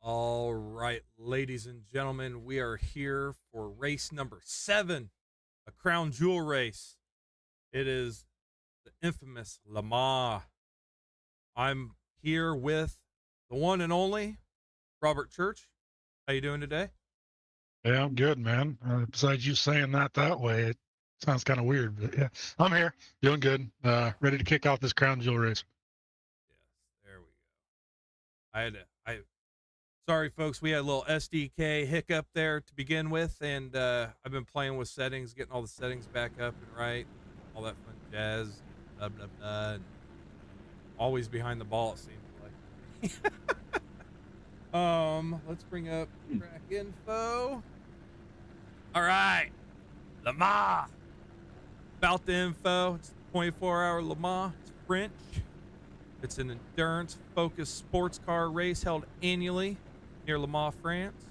All right, ladies and gentlemen, we are here for race number 7, a crown jewel race. It is the infamous Le Mans. I'm here with the one and only Robert Church. How you doing today? Yeah, I'm good, man. Besides you saying that way, it sounds kind of weird, but yeah, I'm here, doing good. Ready to kick off this crown jewel race. Yes, there we go. I sorry folks, we had a little SDK hiccup there to begin with, and I've been playing with settings, getting all the settings back up and right, all that fun jazz, blah blah blah, and always behind the ball it seems like. Let's bring up track info. All right, Le Mans. About the info, it's 24-hour Le Mans. It's French. It's an endurance-focused sports car race held annually near Le Mans, France,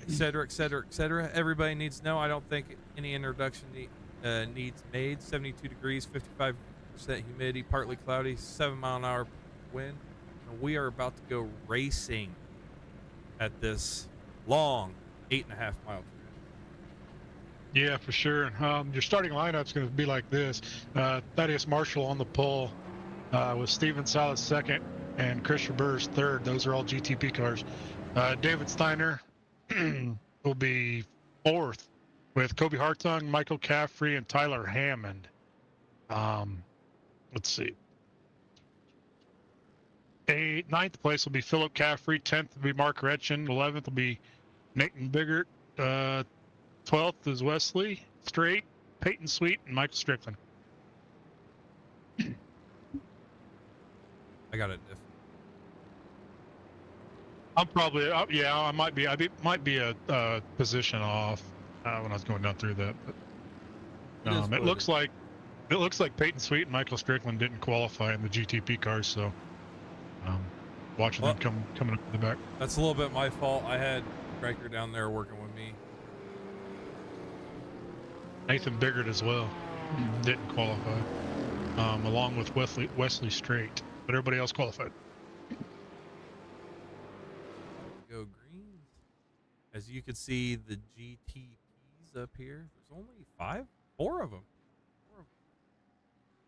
etc., etc., etc. Everybody needs to know. I don't think any introduction needs made. 72 degrees, 55% humidity, partly cloudy, 7-mile-an-hour wind. And we are about to go racing at this long 8.5-mile track. Yeah, for sure. Your starting lineup's going to be like this: Thaddeus Marshall on the pole, with Steven Salas second and Chris Burrs third. Those are all GTP cars. David Steiner will be fourth, with Kobe Hartung, Michael Caffrey, and Tyler Hammond. Let's see. Ninth place will be Philip Caffrey. 10th will be Mark Retchen. 11th will be Nathan Biggert. 12th is Wesley Straight, Peyton Sweet, and Michael Strickland. I got it different. I'm probably I might be a position off when I was going down through that. But it looks like Peyton Sweet and Michael Strickland didn't qualify in the GTP cars, so watching them coming up the back. That's a little bit my fault. I had Riker down there working with me. Nathan Biggert as well didn't qualify, along with Wesley Straight, but everybody else qualified. Go greens. As you can see, the GTPs up here. There's only 4 of them.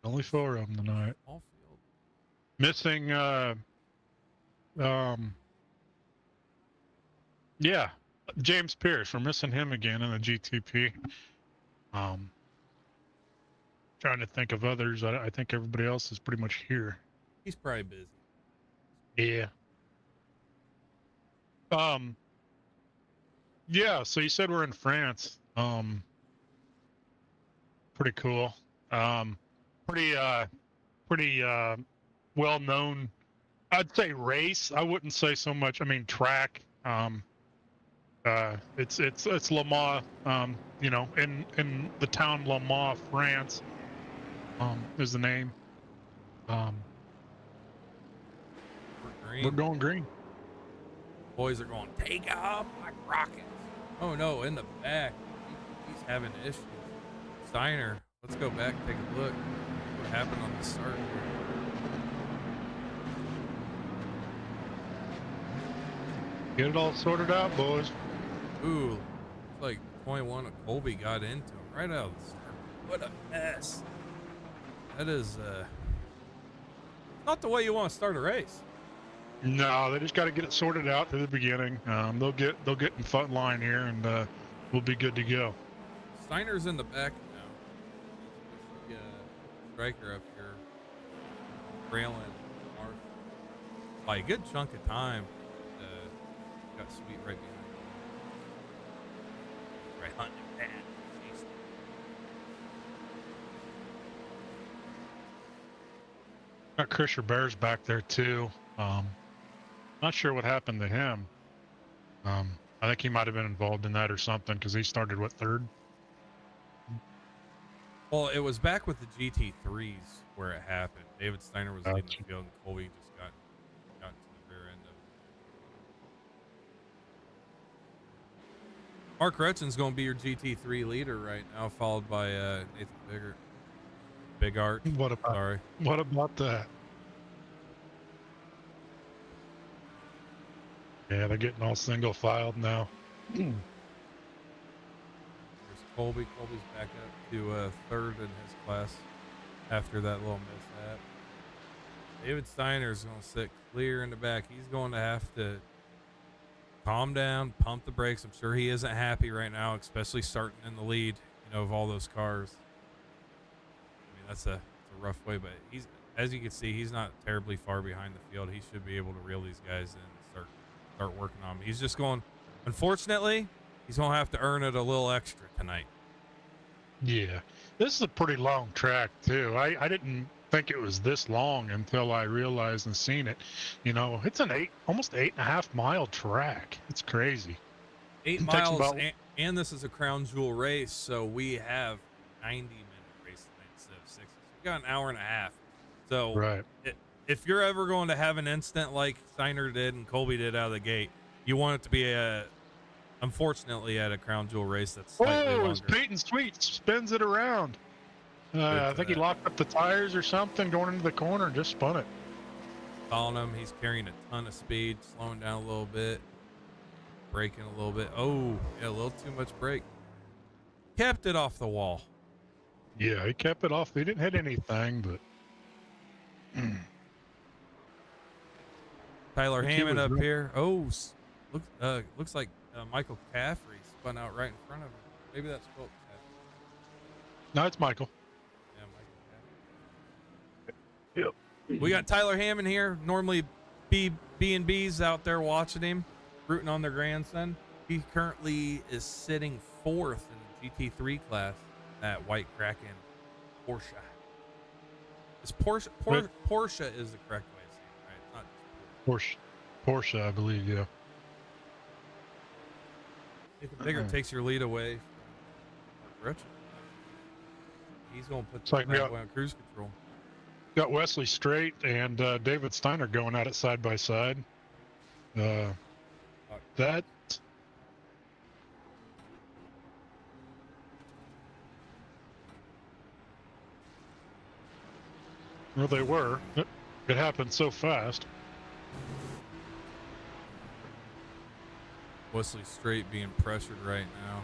Only 4 of them tonight. All field. Missing. Yeah, James Pierce. We're missing him again in the GTP. Trying to think of others. I think everybody else is pretty much here. He's probably busy. Yeah. Yeah, so you said we're in France. Pretty cool. Pretty well known. I'd say race. I wouldn't say so much. I mean track. It's Le Mans. In the town Le Mans, France. Is the name. We're going green. Boys are going take off like rockets. Oh no, in the back, he's having issues. Steiner, let's go back and take a look. What happened on the start here? Get it all sorted out, boys. Ooh, looks like 21 of Colby got into him right out of the start. What a mess. That is not the way you want to start a race. No, they just got to get it sorted out to the beginning. They'll get in front line here, and we'll be good to go. Steiner's in the back now. The striker up here, Braylon Marshall, by a good chunk of time. Got Sweet right behind him. Right hunting bad. Got Krisher Bears back there too. Not sure what happened to him. I think he might have been involved in that or something because he started third. Well, it was back with the GT3s where it happened. David Steiner was leading the field, and Colby just got to the rear end of it. Mark Retchen's going to be your GT3 leader right now, followed by Nathan Biggert. Big Art. What about that? Yeah, they're getting all single filed now. There's Colby. Colby's back up to third in his class after that little mishap. David Steiner's going to sit clear in the back. He's going to have to calm down, pump the brakes. I'm sure he isn't happy right now, especially starting in the lead, of all those cars. I mean, that's a rough way, but he's, as you can see, he's not terribly far behind the field. He should be able to reel these guys in and start working on them. He's just going, unfortunately, he's going to have to earn it a little extra tonight. Yeah, this is a pretty long track too. I didn't think it was this long until I realized and seen it. It's an almost 8.5 mile track. It's crazy. 8 miles, and this is a crown jewel race, so we have 90-minute race tonight instead of 60. So we got an hour and a half. So right. If you're ever going to have an instant like Steiner did and Colby did out of the gate, you want it to be unfortunately at a crown jewel race that's slightly longer. It's Peyton Sweet spins it around. I think he locked up the tires or something going into the corner and just spun it. Following him, he's carrying a ton of speed, slowing down a little bit, braking a little bit. Oh, yeah, a little too much brake. Kept it off the wall. Yeah, he kept it off. He didn't hit anything, but Tyler Hammond up here. Oh, looks like Michael Caffrey spun out right in front of him. Maybe that's Colt Caffrey. No, it's Michael. Yeah, Michael Caffrey. Yep. We got Tyler Hammond here. Normally, B&B's out there watching him, rooting on their grandson. He currently is sitting fourth in the GT3 class at White Kraken Porsche. Is Porsche is the correct way of saying it, right? Not Porsche, I believe, yeah. Nathan Biggert takes your lead away from Richard. He's going to put the back on cruise control. Got Wesley Strait and David Steiner going at it side by side. That. Well, they were. It happened so fast. Wesley Strait being pressured right now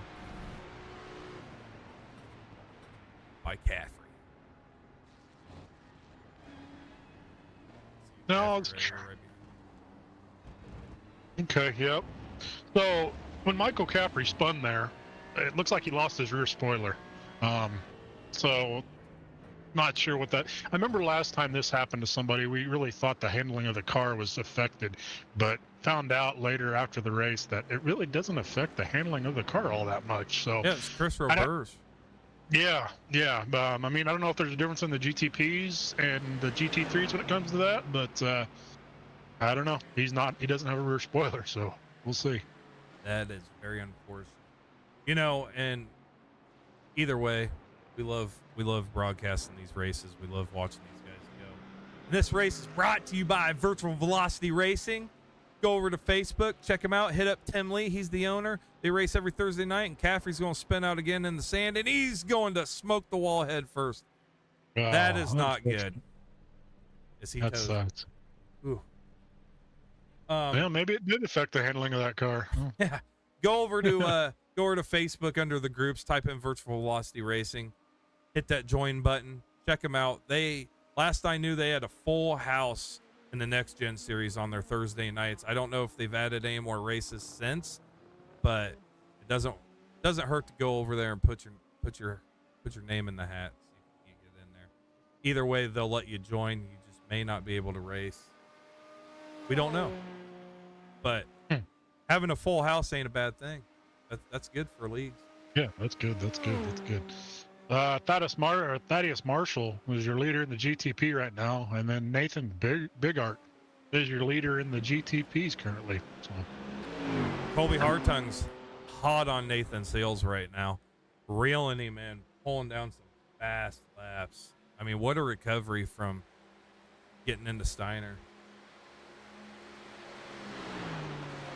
by Caffrey. No, it's okay. Yep. So when Michael Caffrey spun there, it looks like he lost his rear spoiler. So not sure what that. I remember last time this happened to somebody, we really thought the handling of the car was affected, but found out later after the race that it really doesn't affect the handling of the car all that much. So yeah, it's Chris Roberge. Yeah. I mean, I don't know if there's a difference in the GTPs and the GT3s when it comes to that, but I don't know. He doesn't have a rear spoiler, so we'll see. That is very unfortunate. And either way, we love broadcasting these races. We love watching these guys go. And this race is brought to you by Virtual Velocity Racing. Go over to Facebook, check him out. Hit up Tim Lee. He's the owner. They race every Thursday night, and Caffrey's going to spin out again in the sand, and he's going to smoke the wall head first. That is not good. Is he? That sucks. Ooh. Yeah, maybe it did affect the handling of that car. Yeah. Go over to Facebook under the groups. Type in Virtual Velocity Racing. Hit that join button. Check them out. Last I knew, they had a full house in the Next Gen series on their Thursday nights. I don't know if they've added any more races since, but it doesn't hurt to go over there and put your name in the hat. See if you can get in there. Either way, they'll let you join. You just may not be able to race. We don't know, but having a full house ain't a bad thing. That's good for leagues. Yeah, that's good. Thaddeus Marshall is your leader in the GTP right now, and then Nathan Bigart is your leader in the GTPs currently. So. Colby Hartung's hot on Nathan's heels right now, reeling him in, pulling down some fast laps. I mean, what a recovery from getting into Steiner.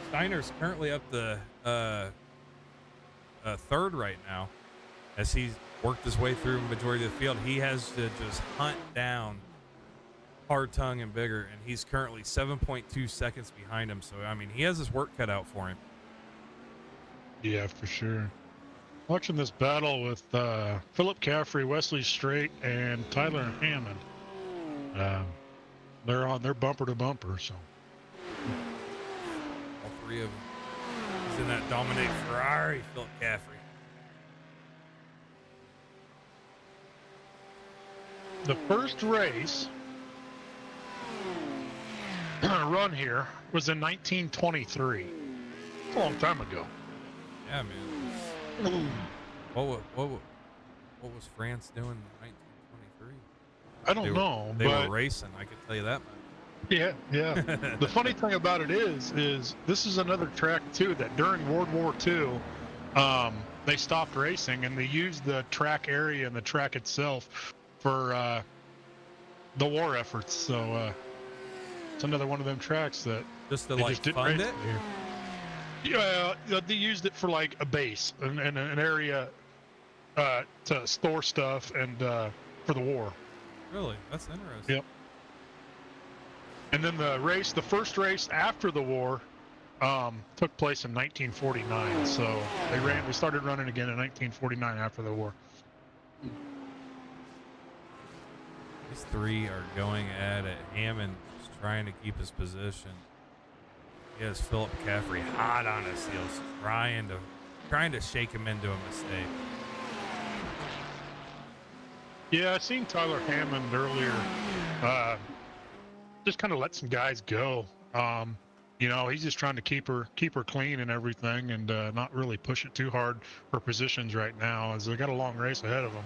Steiner's currently up the third right now as he's worked his way through the majority of the field. He has to just hunt down Hartung and bigger, and he's currently 7.2 seconds behind him. So I mean, he has his work cut out for him. Yeah, for sure. Watching this battle with Philip Caffrey, Wesley Strait, and Tyler Hammond. They're bumper to bumper. So All three of them. He's in that Dominate Ferrari, Philip Caffrey. The first race run here was in 1923. It's a long time ago. Yeah, man. What was France doing in 1923? I don't know. They were racing. I can tell you that much. Yeah, yeah. The funny thing about it is this is another track too that during World War II, they stopped racing and they used the track area and the track itself for the war efforts. So it's another one of them tracks that just to like fund it. Yeah, they used it for like a base and an area to store stuff and for the war. Really, that's interesting. Yep. And then the first race after the war, took place in 1949. So they started running again in 1949 after the war. These three are going at it. Hammond is trying to keep his position. He has Philip Caffrey hot on his heels, trying to shake him into a mistake. Yeah, I seen Tyler Hammond earlier. Just kind of let some guys go. He's just trying to keep her clean and everything, and not really push it too hard for positions right now, as they got a long race ahead of them.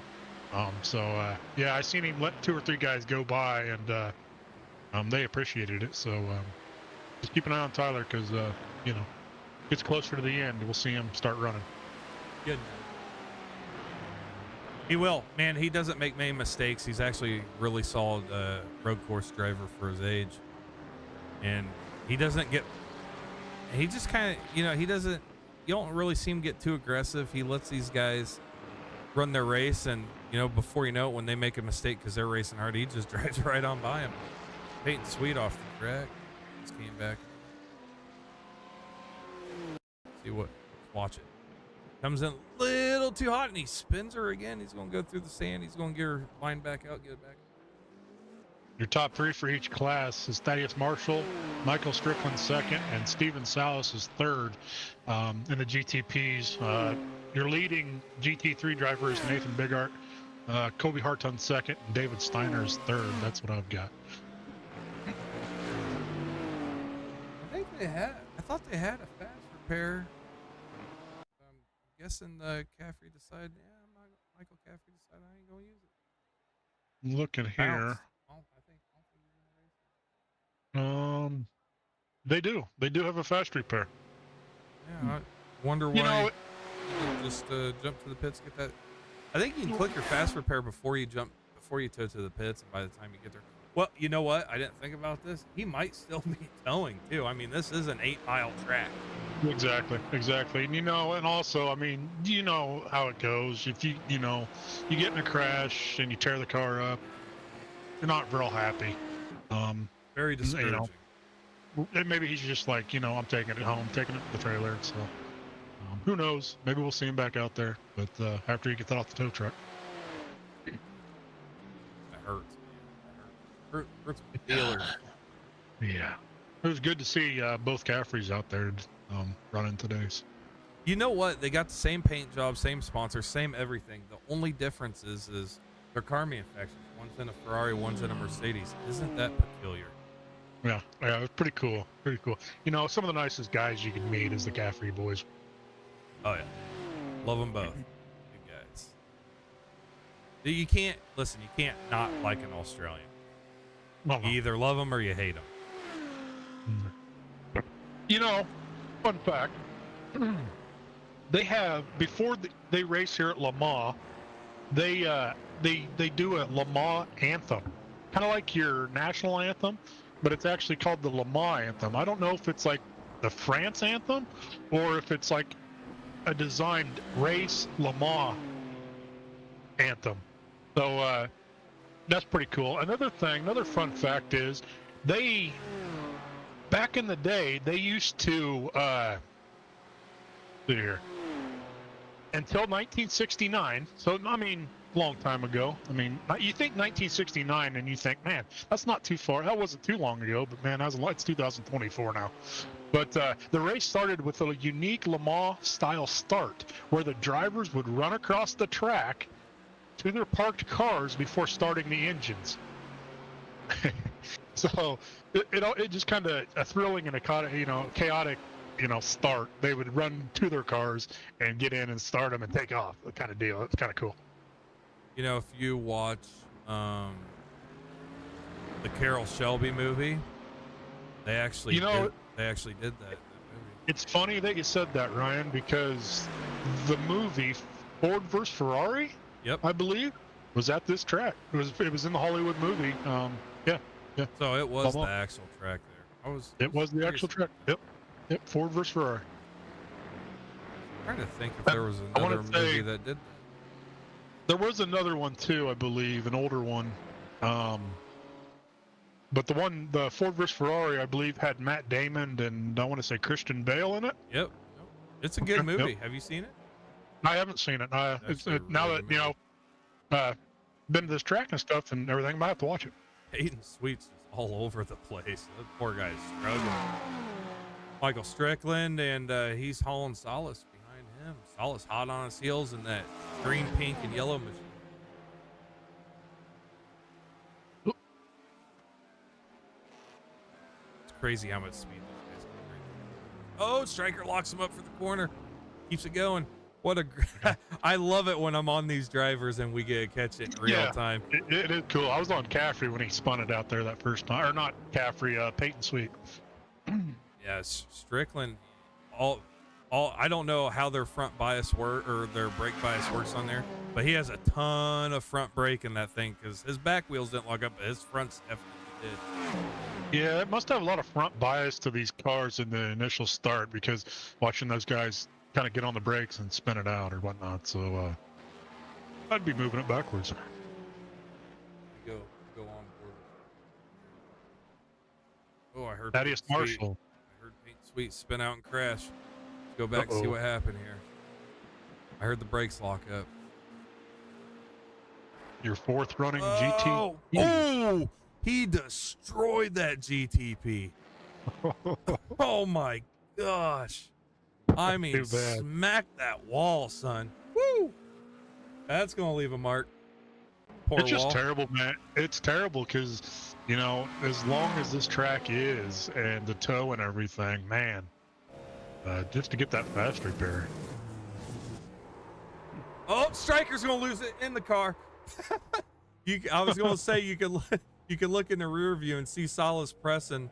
I seen him let 2 or 3 guys go by, and they appreciated it. So just keep an eye on Tyler, because gets closer to the end, we'll see him start running. Good. He will, man. He doesn't make many mistakes. He's actually really solid road course driver for his age, and he doesn't get. He just kind of, he doesn't. You don't really see him get too aggressive. He lets these guys run their race, and before you know it, when they make a mistake because they're racing hard, he just drives right on by him. Peyton Sweet off the track. Just came back. See what? Watch it. Comes in a little too hot, and he spins her again. He's going to go through the sand. He's going to get her line back out, get it back. Your top 3 for each class is Thaddeus Marshall, Michael Strickland second, and Steven Salas is third in the GTPs. Your leading GT3 driver is Nathan Bigart, Kobe Hartung second, and David Steiner is third. That's what I've got. I thought they had a fast repair. Guessing Caffrey decided, Michael Caffrey decided I ain't gonna use it. Looking here. They do have a fast repair. Yeah, I wonder why. Just jump to the pits, get that. I think you can click your fast repair before you tow to the pits, and by the time you get there. Well, you know what? I didn't think about this. He might still be towing too. I mean, this is an 8-mile track. Exactly. And and also, I mean, you know how it goes. If you get in a crash and you tear the car up, you're not real happy. Very discouraging. And maybe he's just like, I'm taking it home, taking it to the trailer. So, who knows? Maybe we'll see him back out there, but after he gets that off the tow truck. That hurts. Hurts my feelers. Yeah. It was good to see both Caffreys out there running today. You know what? They got the same paint job, same sponsor, same everything. The only difference is their car manufacturers. One's in a Ferrari, one's in a Mercedes. Isn't that peculiar? Yeah, it's pretty cool. Some of the nicest guys you can meet is the Caffrey boys. Oh, yeah. Love them both. Good guys. You can't not like an Australian. No. You either love them or you hate them. Fun fact, they have, before they race here at Le Mans, they do a Le Mans anthem, kind of like your national anthem, but it's actually called the Le Mans anthem. I don't know if it's like the France anthem or if it's like a designed race Le Mans anthem. So That's pretty cool. Another thing, another fun fact is, back in the day, they used to, see here, until 1969, so, I mean, long time ago. I mean, you think 1969 and you think, man, that's not too far. That wasn't too long ago, but man, it's 2024 now. But the race started with a unique Le Mans style start where the drivers would run across the track to their parked cars before starting the engines. So it just kind of a thrilling and a chaotic start. They would run to their cars and get in and start them and take off. That kind of deal. It's kind of cool. You know, if you watch the Carroll Shelby movie, they actually did that in that movie. It's funny that you said that, Ryan, because the movie Ford vs. Ferrari, yep, I believe, was at this track. It was in the Hollywood movie. Yeah. So it was the actual track there. It was the actual track. Yep. Ford vs. Ferrari. I'm trying to think if there was another movie that did that. There was another one too, I believe, an older one. But the Ford vs. Ferrari, I believe, had Matt Damon and I want to say Christian Bale in it. Yep. It's a good movie. Have you seen it? I haven't seen it. Now that been to this track and stuff and everything, I might have to watch it. Hayden Sweets is all over the place. That poor guy's struggling. Michael Strickland, and he's hauling Salas behind him. Salas hot on his heels in that green, pink, and yellow machine. It's crazy how much speed those guys can bring. Oh, Stryker locks him up for the corner. Keeps it going. What a I love it when I'm on these drivers and we get to catch it in real time. It is cool. I was on Caffrey when he spun it out there that first time. Or not Caffrey, Peyton Sweet. Yes, Strickland. I don't know how their front bias work or their brake bias works on there, but he has a ton of front brake in that thing because his back wheels didn't lock up, but his fronts definitely did. Yeah, it must have a lot of front bias to these cars in the initial start because watching those guys kind of get on the brakes and spin it out or whatnot. So I'd be moving it backwards. Go on board. Oh, I heard Thaddeus Marshall. I heard Peyton Sweet spin out and crash. Let's go back and see what happened here. I heard the brakes lock up. Your fourth running GT. Oh, he destroyed that GTP. Oh my gosh. I mean, smack that wall, son. Woo! That's going to leave a mark. Poor it's just terrible, man. It's terrible because, as long as this track is and the tow and everything, man, just to get that fast repair. Oh, Stryker's going to lose it in the car. I was going to say you could look in the rear view and see Salas pressing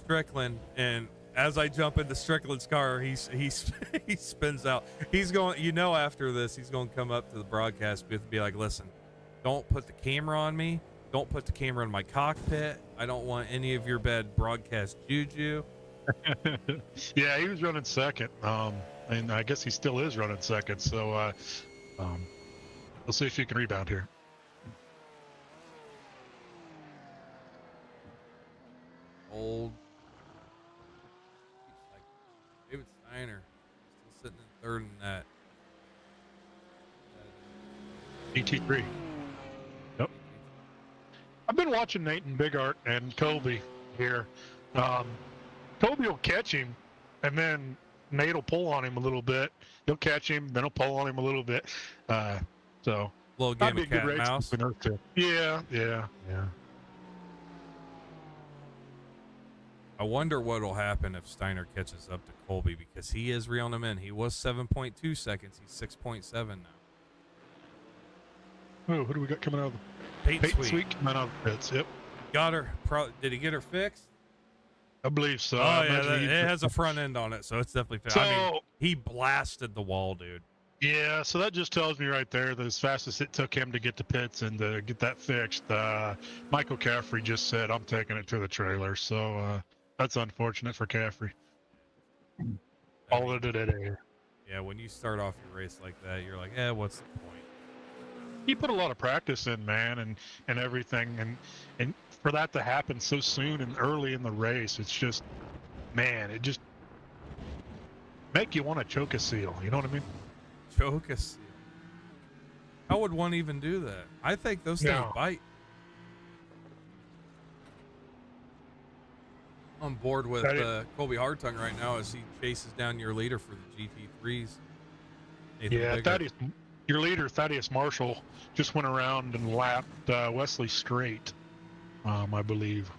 Strickland, and as I jump into Strickland's car, he spins out. He's going, after this, he's going to come up to the broadcast booth and be like, listen, don't put the camera on me. Don't put the camera in my cockpit. I don't want any of your bad broadcast juju. Yeah, he was running second. And I guess he still is running second. So we'll see if he can rebound here. Old David Steiner still sitting in third in that. GT3. Yep. I've been watching Nathan Bigart and Colby here. Colby will catch him, and then Nate will pull on him a little bit. He'll catch him, then he'll pull on him a little bit. So little game of cat and mouse. Yeah. I wonder what will happen if Steiner catches up to Colby because he is reeling him in. He was 7.2 seconds. He's 6.7 now. Oh, who do we got coming out of the Peyton Sweet coming out of the pits? Yep. Got her. Did he get her fixed? I believe so. Oh, yeah. It has a front end on it, so it's definitely fixed. So, I mean, he blasted the wall, dude. Yeah, so that just tells me right there that as fast as it took him to get to pits and to get that fixed, Michael Caffrey just said, I'm taking it to the trailer. So that's unfortunate for Caffrey. Yeah, when you start off your race like that, you're like, what's the point? He put a lot of practice in, man, and everything, and for that to happen so soon and early in the race, it's just, man, it just make you want to choke a seal. You know what I mean? Choke a seal. How would one even do that? I think those things bite. I'm on board with Colby Hartung right now as he chases down your leader for the GT3s. Your leader, Thaddeus Marshall, just went around and lapped Wesley Strait, I believe.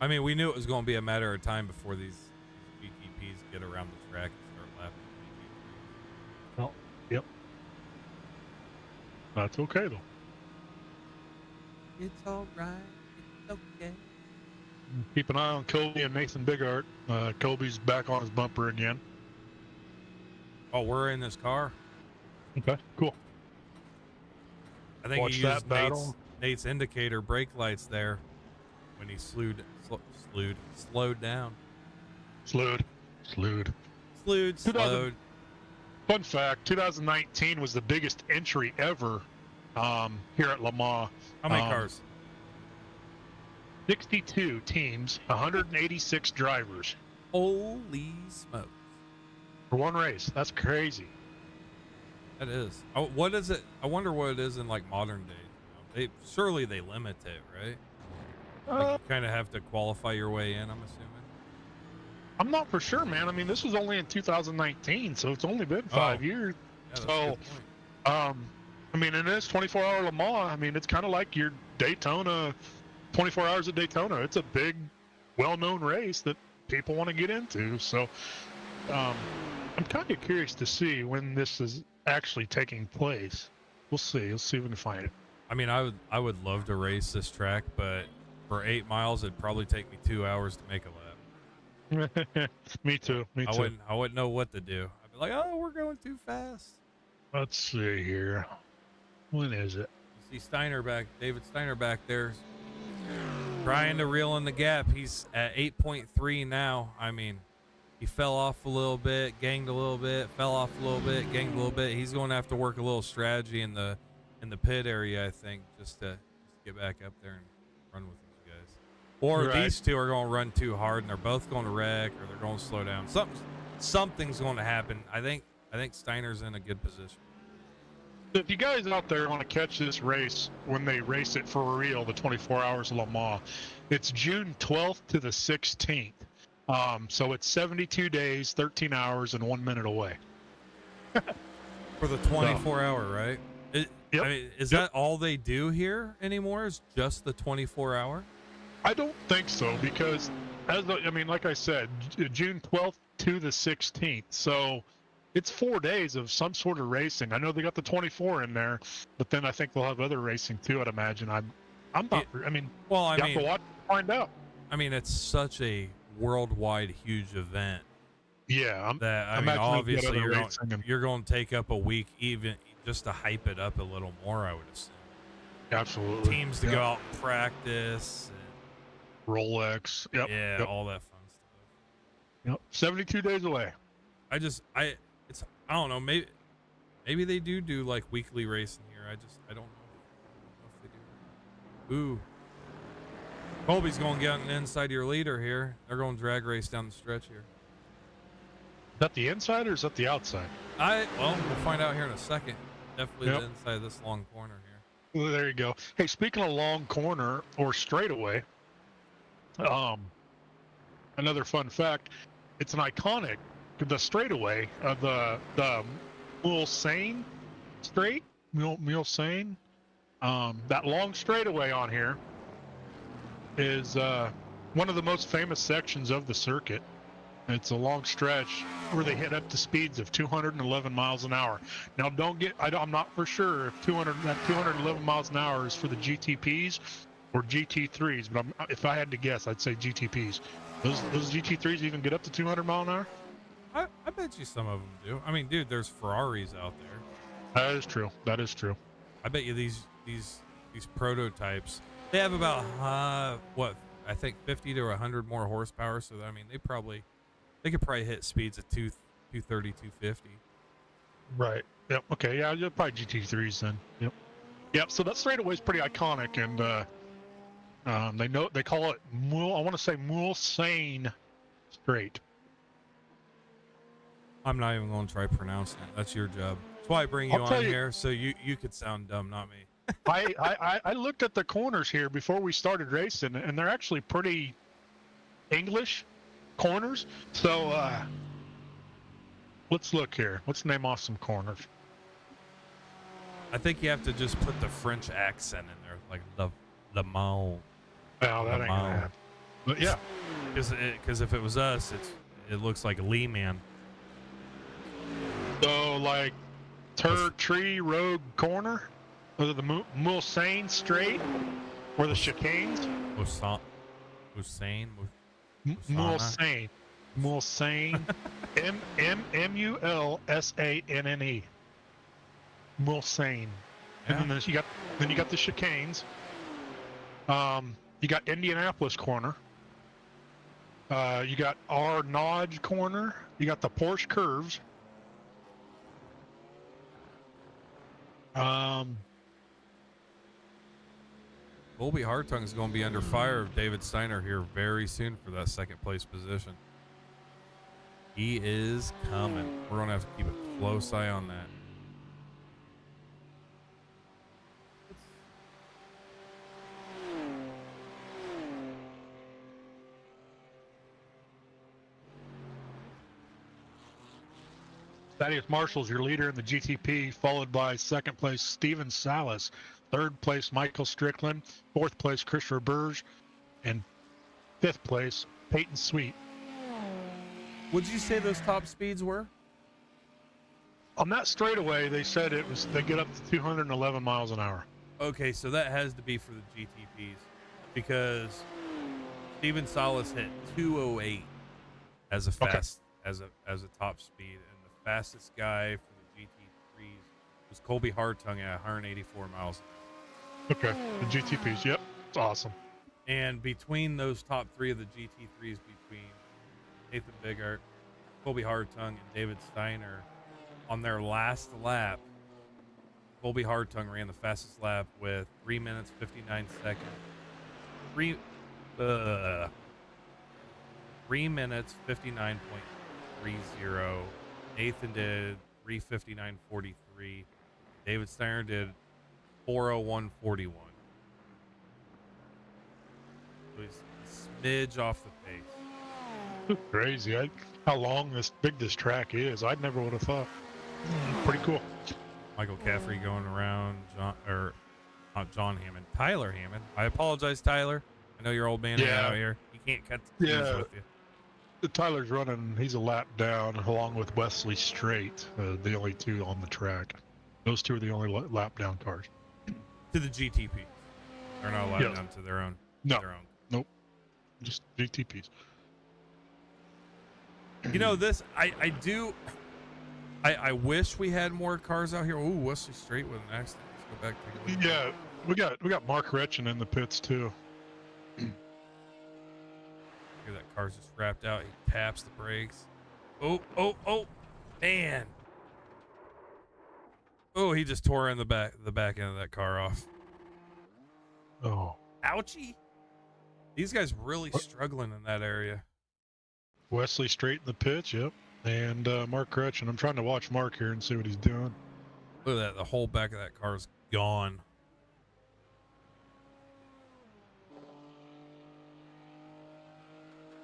I mean, we knew it was going to be a matter of time before these GTPs get around the track and start lapping the GT3s. Oh, yep. That's okay, though. It's all right. It's okay. Keep an eye on Colby and Nathan Bigart. Colby's back on his bumper again. Oh, we're in this car? Okay, cool. I think he used Nate's indicator brake lights there when he slowed down. Slowed. Fun fact, 2019 was the biggest entry ever here at Le Mans. How many cars? 62 teams, 186 drivers. Holy smokes. For one race. That's crazy. That is. Oh, what is it? I wonder what it is in like modern days. Surely they limit it, right? Like you kind of have to qualify your way in, I'm assuming. I'm not for sure, man. I mean, this was only in 2019, so it's only been 5 years. Yeah, so, I mean, in this 24-hour Le Mans, I mean, it's kind of like your Daytona, 24 hours at Daytona. It's a big, well-known race that people want to get into. So, I'm kind of curious to see when this is actually taking place. We'll see. We'll see if we can find it. I mean, I would love to race this track, but for 8 miles, it'd probably take me 2 hours to make a lap. Me too. I wouldn't know what to do. I'd be like, oh, we're going too fast. Let's see here. When is it? You see David Steiner back there, trying to reel in the gap. He's at 8.3 now. I mean, he fell off a little bit, ganged a little bit, fell off a little bit, ganged a little bit. He's going to have to work a little strategy in the pit area, I think, just to get back up there and run with these guys. Or these two are going to run too hard and they're both going to wreck, or they're going to slow down. Something's going to happen. I think Steiner's in a good position. If you guys out there want to catch this race when they race it for real, the 24 hours of Le Mans, it's June 12th to the 16th. So it's 72 days, 13 hours, and 1 minute away. For the 24-hour, right? Yep. I mean, is that all they do here anymore? Is just the 24-hour? I don't think so, because like I said, June 12th to the 16th. So it's 4 days of some sort of racing. I know they got the 24 in there, but then I think they'll have other racing too. I'd imagine. I'm not. I mean, you have to watch to find out. I mean, it's such a worldwide huge event. Yeah, obviously you're going to take up a week even just to hype it up a little more, I would assume. Absolutely. Teams to go out and practice. And, Rolex. All that fun stuff. Yep. 72 days away. I don't know. Maybe they do like weekly racing here. I don't know if they do. Ooh. Colby's going to get inside your leader here. They're going to drag race down the stretch here. Is that the inside or is that the outside? We'll find out here in a second. Definitely the inside of this long corner here. Well, there you go. Hey, speaking of long corner or straightaway, another fun fact, it's an iconic, the straightaway of the Mulsanne straight, Mulsanne, that long straightaway on here is one of the most famous sections of the circuit. It's a long stretch where they hit up to speeds of 211 miles an hour. Now, I'm not for sure if 211 miles an hour is for the GTPs or GT3s, but if I had to guess, I'd say GTPs. Those GT3s even get up to 200 mile an hour? I bet you some of them do. I mean, dude, there's Ferraris out there. That is true. I bet you these prototypes, they have about I think 50 to 100 more horsepower. So I mean, they could probably hit speeds at 230, 250. Right. Yep. Okay. Yeah. Probably GT3s then. Yep. Yep. So that straightaway is pretty iconic, and they call it I want to say Mulsanne Straight. I'm not even going to try pronouncing it. That's your job. That's why I bring you I'll on tell you, here, so you could sound dumb, not me. I looked at the corners here before we started racing, and they're actually pretty English corners. So let's look here. Let's name off some corners. I think you have to just put the French accent in there, like the Mans. Well, that ain't gonna happen. But yeah, because if it was us, it looks like a Lee man. So like Tree Road Corner, or the Mulsanne Straight, or the chicanes. Mulsanne. Mulsanne. Mulsanne. Mulsanne. Yeah. And then you got the chicanes. You got Indianapolis Corner. You got Arnaud Corner. You got the Porsche Curves. Colby Hartung is going to be under fire of David Steiner here very soon for that second place position. He is coming. We're going to have to keep a close eye on that. Thaddeus Marshall's your leader in the GTP, followed by second place Steven Salas, third place Michael Strickland, fourth place Christopher Burge, and fifth place Peyton Sweet. What'd you say those top speeds were? On that straightaway, they said they get up to 211 miles an hour. Okay, so that has to be for the GTPs because Steven Salas hit 208 as a as a top speed, and the fastest guy for the GT3s was Colby Hartung at 184 miles an hour. Okay, the GTPs, yep, it's awesome. And between those top three of the GT3s, between Nathan Bigart, Colby Hartung, and David Steiner, on their last lap, Colby Hartung ran the fastest lap with 3 minutes 59 seconds. 3 minutes 59.30. Nathan did 3:59.43. David Steiner did 4:01.41. So he's a smidge off the pace. Crazy. How big this track is. I never would have thought. Pretty cool. Michael Caffrey going around, not John Hammond, Tyler Hammond. I apologize, Tyler. I know you're old man out here. You can't cut the fuse with you. Tyler's running. He's a lap down, along with Wesley Straight, the only two on the track. Those two are the only lap down cars. To the GTP. They're not allowed down to their own. No. Nope. Just GTPs. You know, this, I wish we had more cars out here. Ooh, Wesley Straight with an accident. Let's go back to the Yeah, we got Mark Retchen in the pits too. That car's just wrapped out. He taps the brakes. Oh, man. Oh, he just tore in the back end of that car off. Oh. Ouchie. These guys really struggling in that area. Wesley Straight in the pits, yep. And Mark Retchen. I'm trying to watch Mark here and see what he's doing. Look at that. The whole back of that car is gone.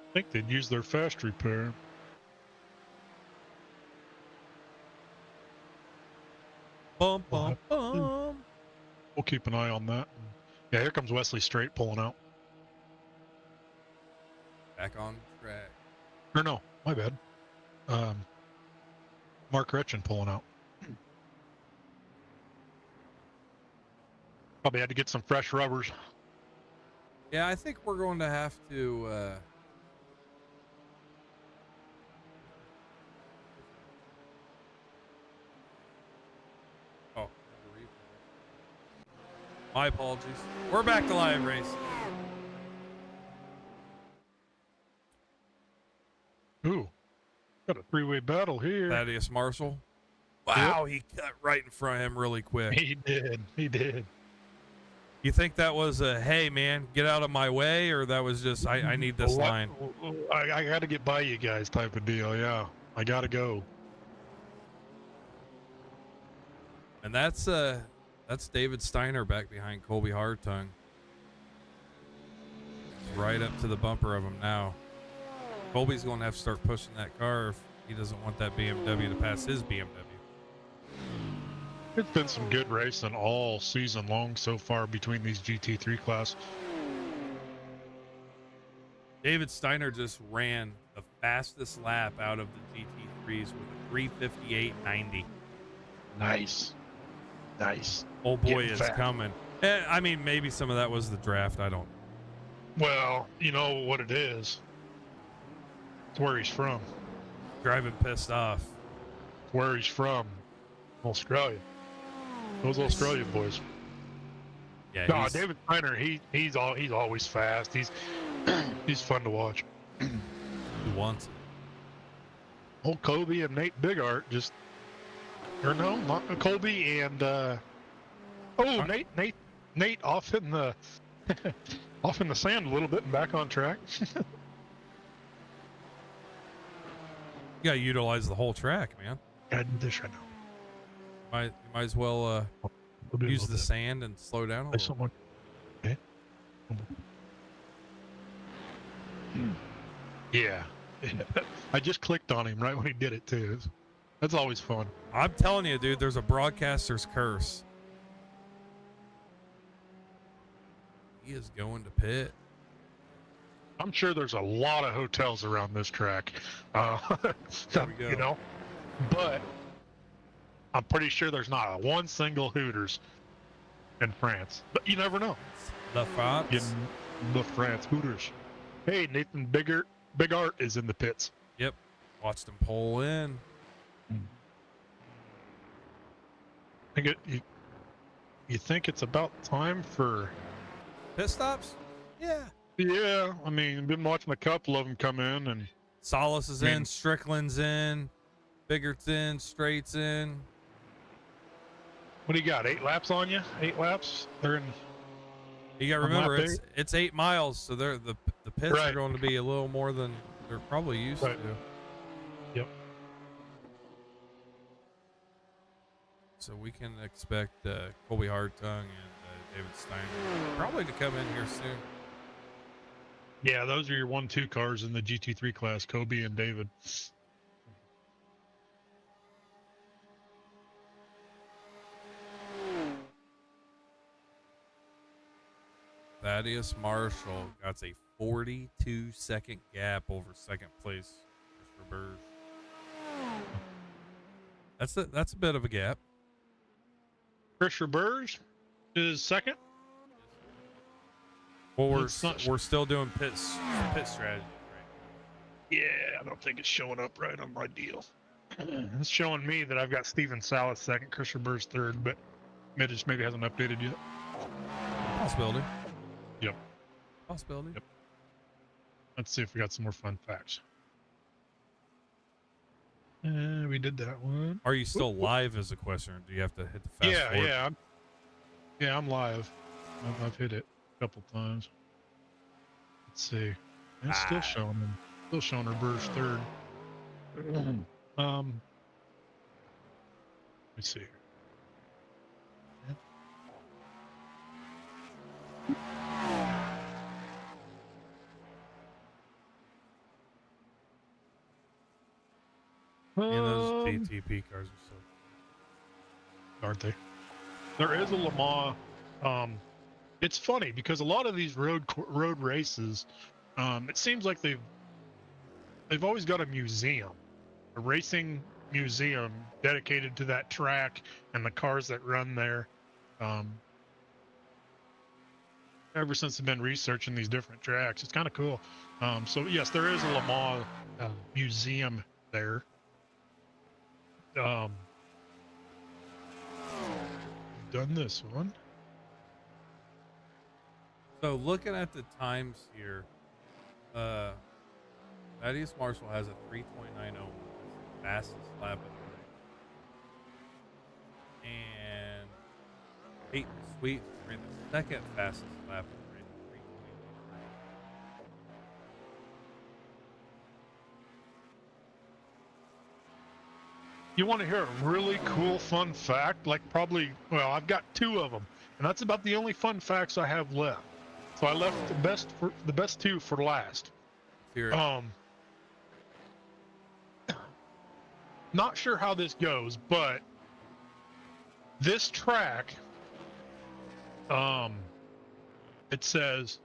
I think they'd use their fast repair. Bum, bum, bum. We'll keep an eye on that. Yeah, here comes Wesley Straight pulling out. Back on track. Or no, my bad. Mark Retchen pulling out. Probably had to get some fresh rubbers. Yeah, I think we're going to have to... My apologies. We're back to live race. Ooh, got a three-way battle here. Thaddeus Marshall Wow, he cut right in front of him really quick. He did. He did. You think that was a, hey, man, get out of my way, or that was just, I need this line? I got to get by you guys type of deal, yeah. I got to go. And that's David Steiner back behind Colby Hartung. He's right up to the bumper of him now. Colby's going to have to start pushing that car if he doesn't want that BMW to pass his BMW. It's been some good racing all season long so far between these GT3 class. David Steiner just ran the fastest lap out of the GT3s with a 3:58.90. Nice. Nice. Oh boy, it's coming. I mean, maybe some of that was the draft. I don't know. Well, you know what it is. It's where he's from. Driving pissed off. Where he's from. Australia. Those Australian boys. Yeah. No, David Steiner, he's always fast. He's he's fun to watch. He wants it. Old Colby and Nate Bigart just, or no, not Colby and Nate off in the off in the sand a little bit and back on track. You gotta utilize the whole track, man. Gotta do this right now. You might as well use the sand and slow down a little. Someone. Okay. Yeah. I just clicked on him right when he did it too. That's always fun. I'm telling you, dude, there's a broadcaster's curse. He is going to pit. I'm sure there's a lot of hotels around this track. There we go. You know, but I'm pretty sure there's not one single Hooters in France. But you never know. The France. In the France Hooters. Hey, Nathan Bigart is in the pits. Yep. Watched him pull in. You think it's about time for pit stops? Yeah. Yeah, I mean, been watching a couple of them come in, and Salas is in, Strickland's in, Bigart's in, Straight's in. What do you got? 8 laps on you? 8 laps? They're in. You got to remember it's 8 miles, so the pits are going to be a little more than they're probably used to. Yep. So we can expect Colby Hartung and David Steiner probably to come in here soon. Yeah, those are your 1-2 cars in the GT3 class, Kobe and David. Thaddeus Marshall got a 42-second gap over second place. Christopher Burrs. That's a bit of a gap. Christopher Burrs is second. Well, we're still doing pit strategy, right? Yeah, I don't think it's showing up right on my deal. It's showing me that I've got Steven Salas second, Christopher Burrs third, but it just maybe hasn't updated yet. Possibility. Yep. Possibility. Yep. Let's see if we got some more fun facts. We did that one. Are you still live as a question, or do you have to hit the fast forward? I'm live. I've hit it a couple times. Let's see. It's still showing them. Still showing her Burrs third. Let me see. And those GTP cars are so, aren't they? There is a Le Mans. It's funny because a lot of these road races, it seems like they've always got a museum, a racing museum dedicated to that track and the cars that run there. Ever since I've been researching these different tracks, it's kind of cool. So yes, there is a Le Mans museum there. Done this one. So looking at the times here, Thaddeus Marshall has a 3:29.01, fastest lap of Peyton Sweet ran the second fastest lap of the race. 3:21. You want to hear a really cool fun fact? Like probably, well, I've got two of them, and that's about the only fun facts I have left. So I left the best two for last. Hear it. Not sure how this goes, but this track, it says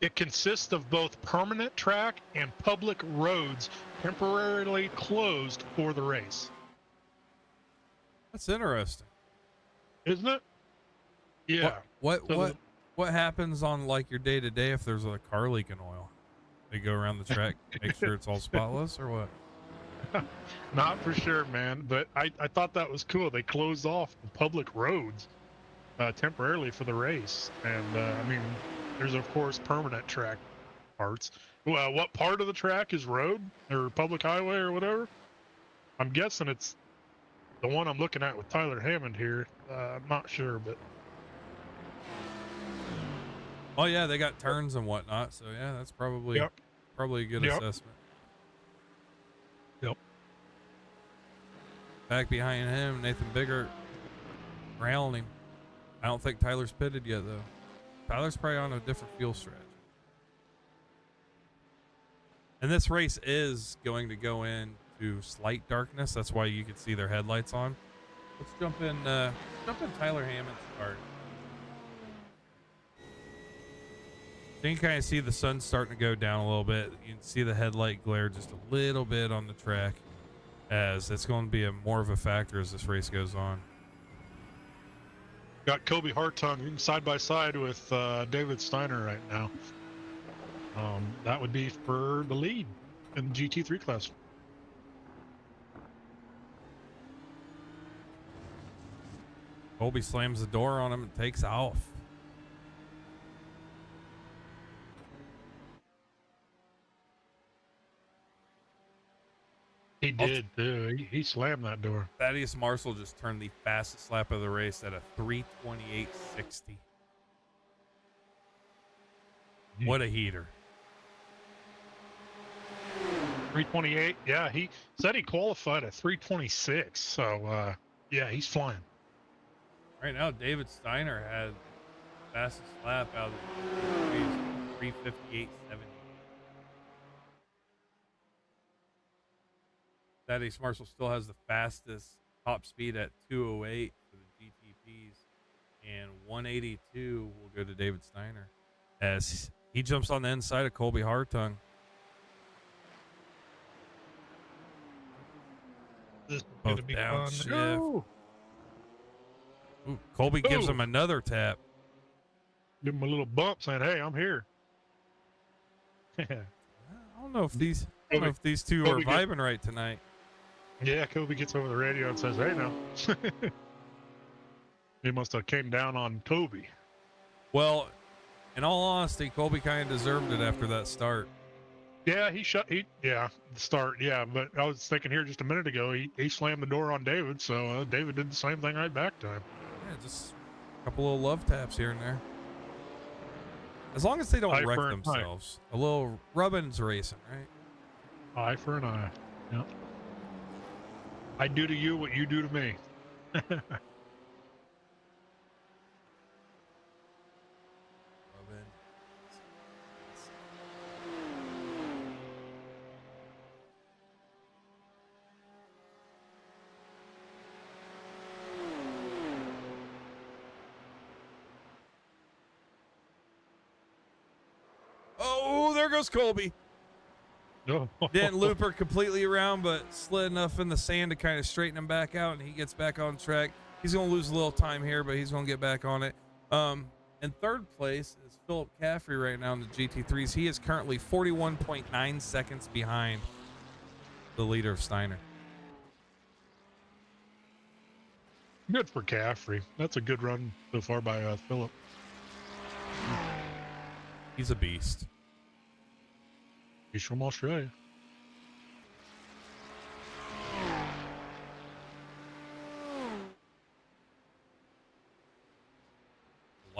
it consists of both permanent track and public roads temporarily closed for the race. That's interesting. Isn't it? Yeah. What happens on like your day to day if there's a car leaking oil? They go around the track, make sure it's all spotless, or what? Not for sure, man. But I thought that was cool. They closed off the public roads temporarily for the race, and I mean, there's of course permanent track parts. Well, what part of the track is road or public highway or whatever? I'm guessing it's the one I'm looking at with Tyler Hammond here. I'm not sure, but Oh yeah, they got turns and whatnot. So yeah, that's probably probably a good assessment. Yep. Back behind him, Nathan Biggert railing him. I don't think Tyler's pitted yet though. Tyler's probably on a different fuel strategy. And this race is going to go into slight darkness. That's why you can see their headlights on. Let's jump in Tyler Hammond's start. So you can kind of see the sun starting to go down a little bit. You can see the headlight glare just a little bit on the track, as it's going to be more of a factor as this race goes on. Got Kobe Hartung side by side with David Steiner right now. That would be for the lead in the GT3 class. Colby slams the door on him and takes off. He did too. He slammed that door. Thaddeus Marshall just turned the fastest lap of the race at a 3:28.60. What a heater. 3:28. Yeah, he said he qualified at 3:26. So, yeah, he's flying. Right now, David Steiner had the fastest lap out of the race, 3:58.70. Thaddeus Marshall still has the fastest top speed at 2:08 for the GTPs, and 182 will go to David Steiner as he jumps on the inside of Colby Hartung. This is going to be fun. Ooh, Colby gives him another tap. Give him a little bump saying, "Hey, I'm here." I don't know if these two are vibing right tonight. Yeah, Kobe gets over the radio and says, "Hey, now." He must have came down on Kobe. Well, in all honesty, Colby kind of deserved it after that start. Yeah, the start. Yeah, but I was thinking here just a minute ago, he slammed the door on David, so David did the same thing right back to him. Yeah, just a couple little love taps here and there. As long as they don't wreck themselves. A little rubbin's racing, right? Eye for an eye. Yep. I do to you what you do to me. Oh, there goes Colby. No. Didn't loop her completely around, but slid enough in the sand to kind of straighten him back out, and he gets back on track. He's going to lose a little time here, but he's going to get back on it. In third place is Philip Caffrey right now in the GT3s. He is currently 41.9 seconds behind the leader of Steiner. Good for Caffrey. That's a good run so far by Philip. He's a beast. He's from Australia.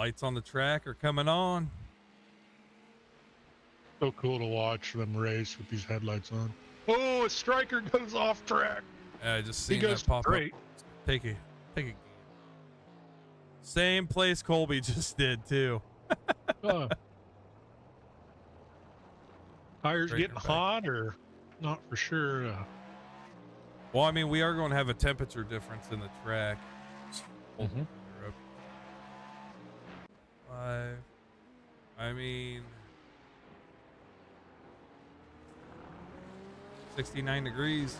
Lights on the track are coming on. So cool to watch them race with these headlights on. Oh, a striker goes off track. I just He seen goes that pop straight. up. Take a same place Colby just did too. Tires Straighten getting her back. hot or not for sure. Well, I mean, we are going to have a temperature difference in the track. Mhm. I mean, 69 degrees.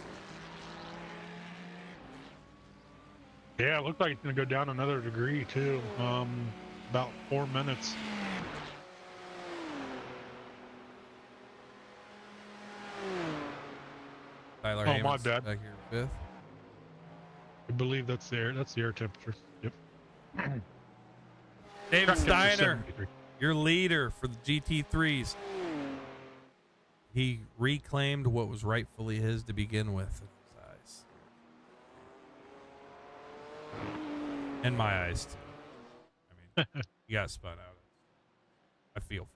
Yeah, it looks like it's going to go down another degree too. About 4 minutes. Tyler Oh, my Hammond's bad. back here fifth. I believe that's the air. That's the air temperature. Yep. David Track temperature Steiner, 73. your leader for the GT3s. He reclaimed what was rightfully his to begin with in his eyes. In my eyes, too. I mean, he got spun out. I feel.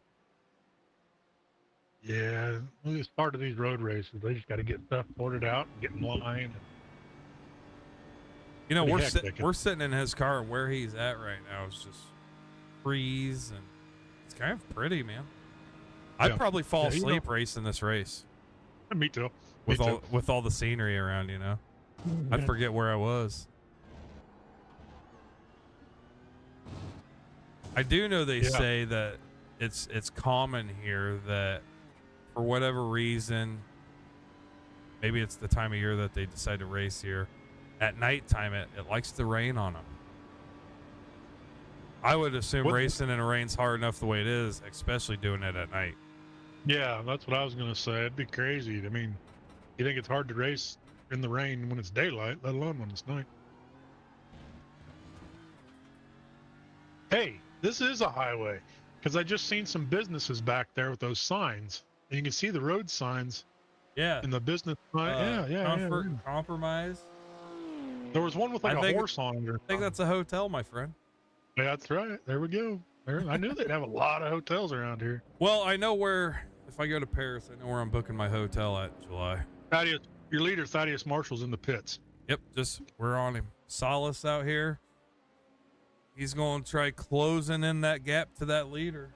Yeah, it's part of these road races. They just got to get stuff sorted out and get in line. You know, Pretty we're sitting in his car, and where he's at right now is just trees, and it's kind of pretty, man. I'd probably fall asleep racing this race. Me too. With all the scenery around, you know. I'd forget where I was. I do know they say that it's common here that for whatever reason, maybe it's the time of year that they decide to race here. At nighttime, it likes to rain on them. I would assume racing in the rain's hard enough the way it is, especially doing it at night. Yeah, that's what I was going to say. It'd be crazy. I mean, you think it's hard to race in the rain when it's daylight, let alone when it's night. Hey, this is a highway because I just seen some businesses back there with those signs. And you can see the road signs. Yeah. In the business. Compromise. There was one with like a horse on it. I think that's a hotel, my friend. Yeah, that's right. There we go. I knew they'd have a lot of hotels around here. Well, I know where, if I go to Paris, I know where I'm booking my hotel at in July. Thaddeus, your leader, Thaddeus Marshall's in the pits. Yep, we're on him. Solace out here. He's going to try closing in that gap to that leader.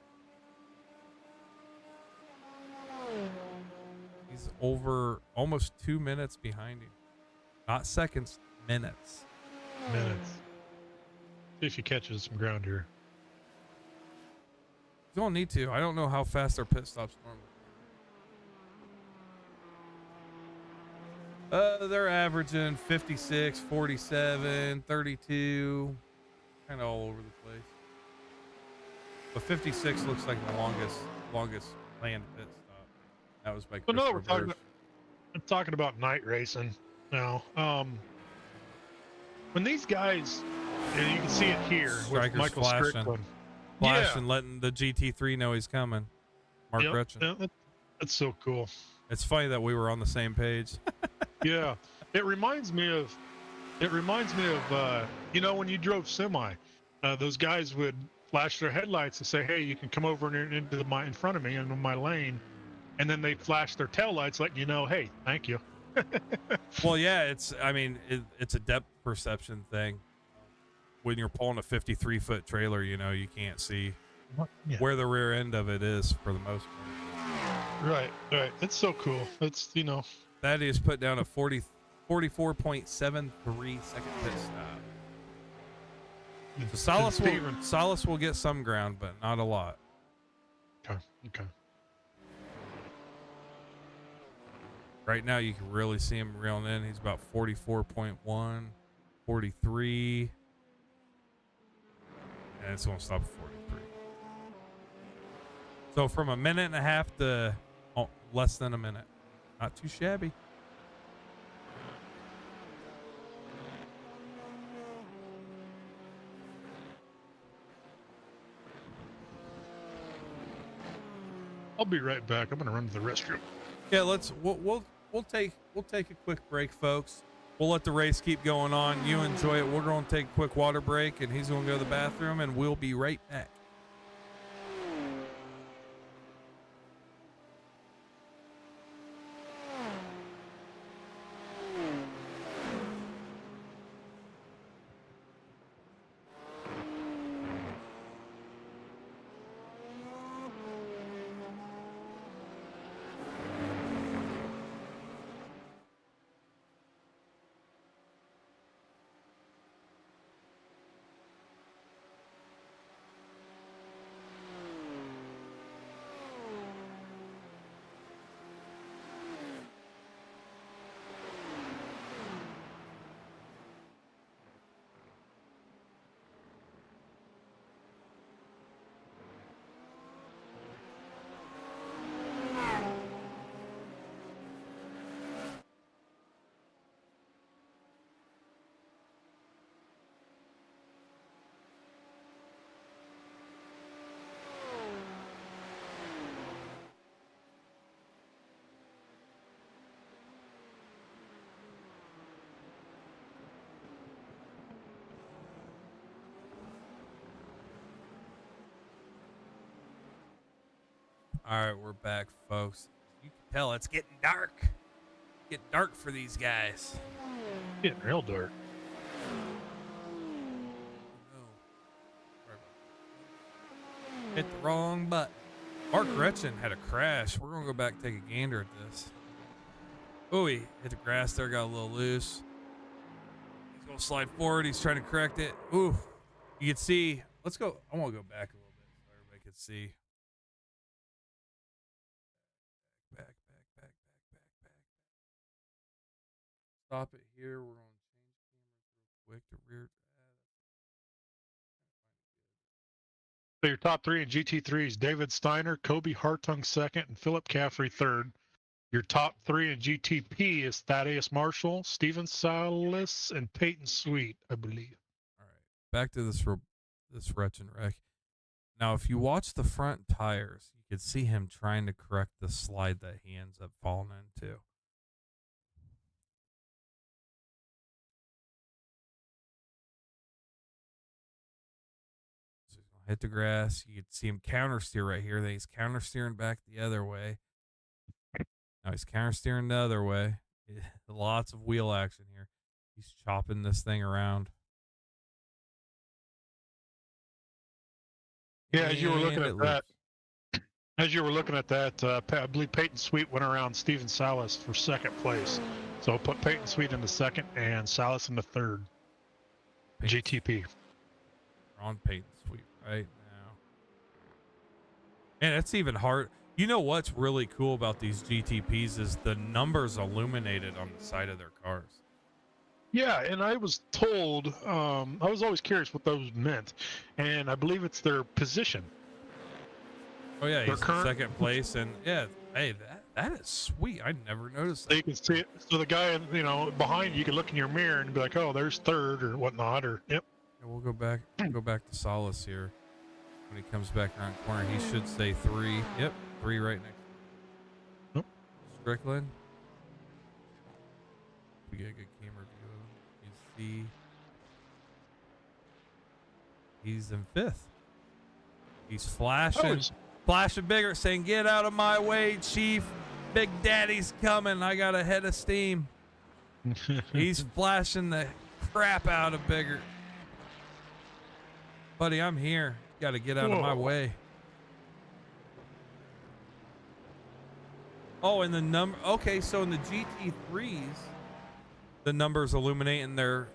He's over almost 2 minutes behind him. Not seconds, minutes. See if he catches some ground here. You don't need to. I don't know how fast our pit stops normally. They're averaging 56, 47, 32, kind of all over the place. But 56 looks like the longest planned pit stop. That was by Chris Roberts. I'm talking about night racing now. When these guys, and you can see it here Strikers with Michael Strickland. Flashing, letting the GT3 know he's coming. Mark Gretchen. Yeah, that's so cool. It's funny that we were on the same page. Yeah, it reminds me of you know, when you drove semi, those guys would flash their headlights and say, "Hey, you can come over into in front of me in my lane," and then they flash their taillights, letting you know, "Hey, thank you." Well, yeah, it's a depth perception thing. When you're pulling a 53-foot trailer, you know, you can't see where the rear end of it is for the most part. Right. It's so cool. It's, you know. That is put down a 44.73 second pit stop. So Solace will get some ground, but not a lot. Okay. Right now, you can really see him reeling in. He's about 44.1, 43. And it's going to stop at 43. So from a minute and a half to less than a minute. Not too shabby. I'll be right back. I'm going to run to the restroom. Yeah, we'll take a quick break, folks. We'll let the race keep going on. You enjoy it. We're going to take a quick water break, and he's going to go to the bathroom, and we'll be right back. All right, we're back, folks. You can tell it's getting dark. Getting dark for these guys. Getting real dark. Hit the wrong button. Mark Gretchen had a crash. We're gonna go back and take a gander at this. Oh, he hit the grass there, got a little loose. He's gonna slide forward. He's trying to correct it. Ooh, you can see. Let's go. I want to go back a little bit so everybody can see. Back. Stop it here. We're gonna change cameras real quick to rear. So your top three in GT3s: David Steiner, Kobe Hartung second, and Philip Caffrey third. Your top three in GTP is Thaddeus Marshall, Steven Salas, and Peyton Sweet, I believe. All right, back to this wretched wreck. Now, if you watch the front tires, you could see him trying to correct the slide that he ends up falling into. So he's gonna hit the grass. You could see him counter steer right here. Then he's counter steering back the other way. Now he's counter steering the other way. Lots of wheel action here. He's chopping this thing around. Yeah, as you were looking And at it that, loops. I believe Peyton Sweet went around Steven Salas for second place. So I'll put Peyton Sweet into second and Salas into third. GTP. We're on Peyton Sweet right now. And it's even hard. You know what's really cool about these GTPs is the numbers illuminated on the side of their cars. Yeah, and I was told, I was always curious what those meant, and I believe it's their position. Oh yeah, he's in second place, and yeah, hey, that is sweet. I never noticed that. So you can see it. So the guy, behind you, you can look in your mirror and be like, oh, there's third or whatnot, or yep. Yeah, we'll go back to Solace here. When he comes back around the corner, he should say 3. Yep, 3 right next. Nope. Strickland. We get a good camera view of him. You see, he's in 5th. He's flashing bigger, saying, "Get out of my way, Chief. Big Daddy's coming. I got a head of steam." He's flashing the crap out of Bigger. Buddy, I'm here. Got to get out of my way. Oh, and the number. Okay, so in the GT3s, the numbers illuminate in their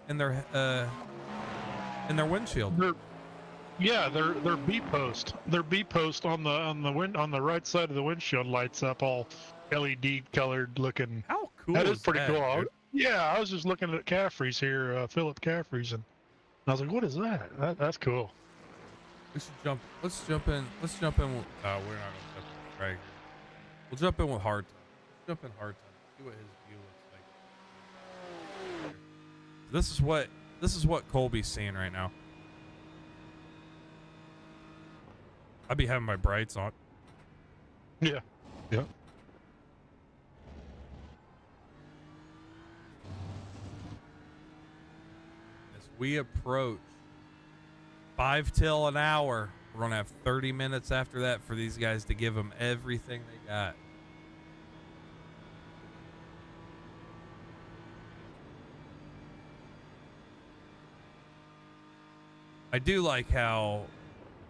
windshield. They're B post. Their B post on the right side of the windshield lights up all LED colored looking. How cool! That is pretty that, cool. Dude? Yeah, I was just looking at Caffrey's here, Philip Caffrey's, and I was like, "What is that? That's cool." We should jump. Let's jump in. We're not gonna jump in right here. We'll jump in with hard time. Jump in hard time. See what his view looks like. This is what Colby's seeing right now. I'd be having my brights on. Yeah. we approach 5 till an hour, we're going to have 30 minutes after that for these guys to give them everything they got. I do like how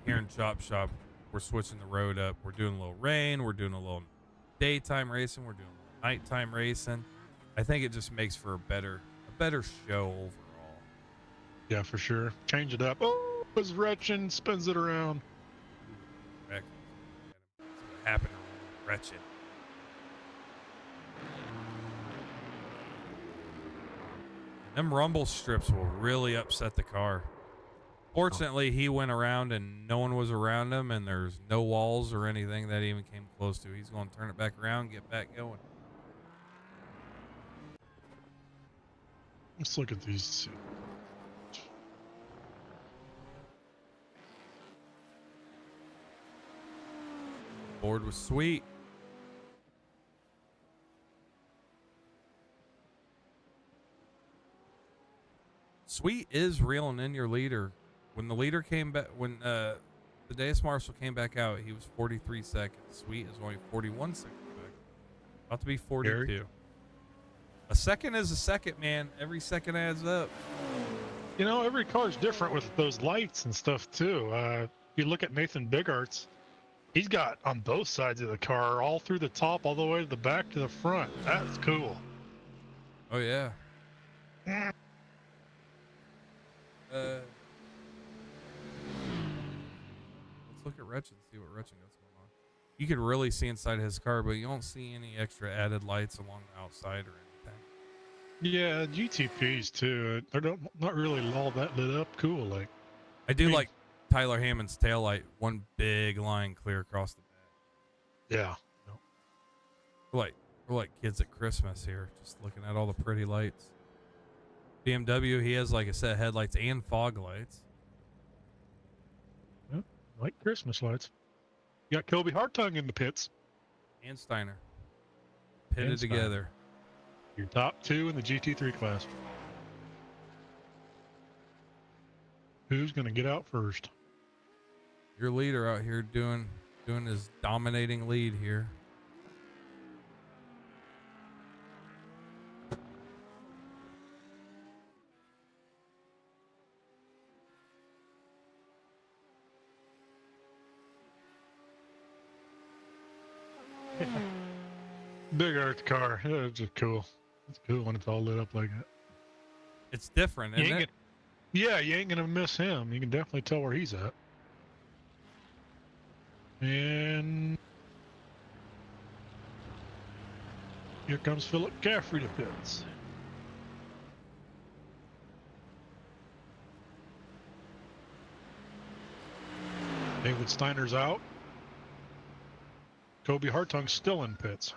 here in Chop Shop, we're switching the road up. We're doing a little rain. We're doing a little daytime racing. We're doing a little nighttime racing. I think it just makes for a better show overall. Yeah, for sure. Change it up. Oh, it's retching, spins it around. Correct. See what happened to Wretched. Them rumble strips will really upset the car. Fortunately, he went around and no one was around him, and there's no walls or anything that he even came close to. He's going to turn it back around, get back going. Let's look at these. Board was sweet. Sweet is reeling in your leader. When the leader came back, when the Deus Marshall came back out, he was 43 seconds. Sweet is only 41 seconds back. About to be 42. Gary? A second is a second, man. Every second adds up. You know, every car's different with those lights and stuff too. If you look at Nathan Bigart's, he's got on both sides of the car, all through the top, all the way to the back to the front. That's cool. Oh yeah. Let's look at Wretched and see what Wretched got going on. You can really see inside his car, but you don't see any extra added lights along the outside or anything. Yeah, GTPs too. They're not really all that lit up cool. Like, I do like Tyler Hammond's taillight, one big line clear across the back. Yeah. We're like kids at Christmas here, just looking at all the pretty lights. BMW, he has, like I said, headlights and fog lights. Yep, like Christmas lights. You got Kobe Hartung in the pits. And Steiner. Pitted And Steiner. together. Your top two in the GT3 class. Who's going to get out first? Your leader out here doing his dominating lead here. Big art car. Yeah, it's just cool. It's cool when it's all lit up like that. It's different, isn't it? Yeah, you ain't gonna miss him. You can definitely tell where he's at. And here comes Philip Caffrey to pits. David Steiner's out. Kobe Hartung's still in pits.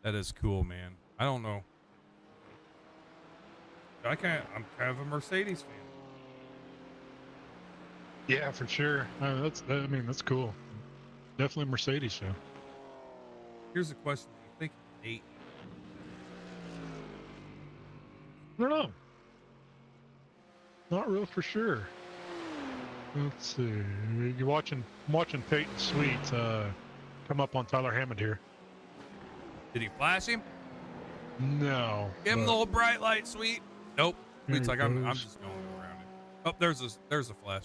That is cool, man. I don't know. I'm kind of a Mercedes fan. Yeah, for sure. That's cool. Definitely a Mercedes show. Here's a question. Do you think Nate? I don't know. Not real for sure. Let's see. You're watching Peyton Sweet come up on Tyler Hammond here. Did he flash him? No. Give him the little bright light, Sweet. Nope. Sweet's like, I'm goes. just going around it. Oh, there's a flash.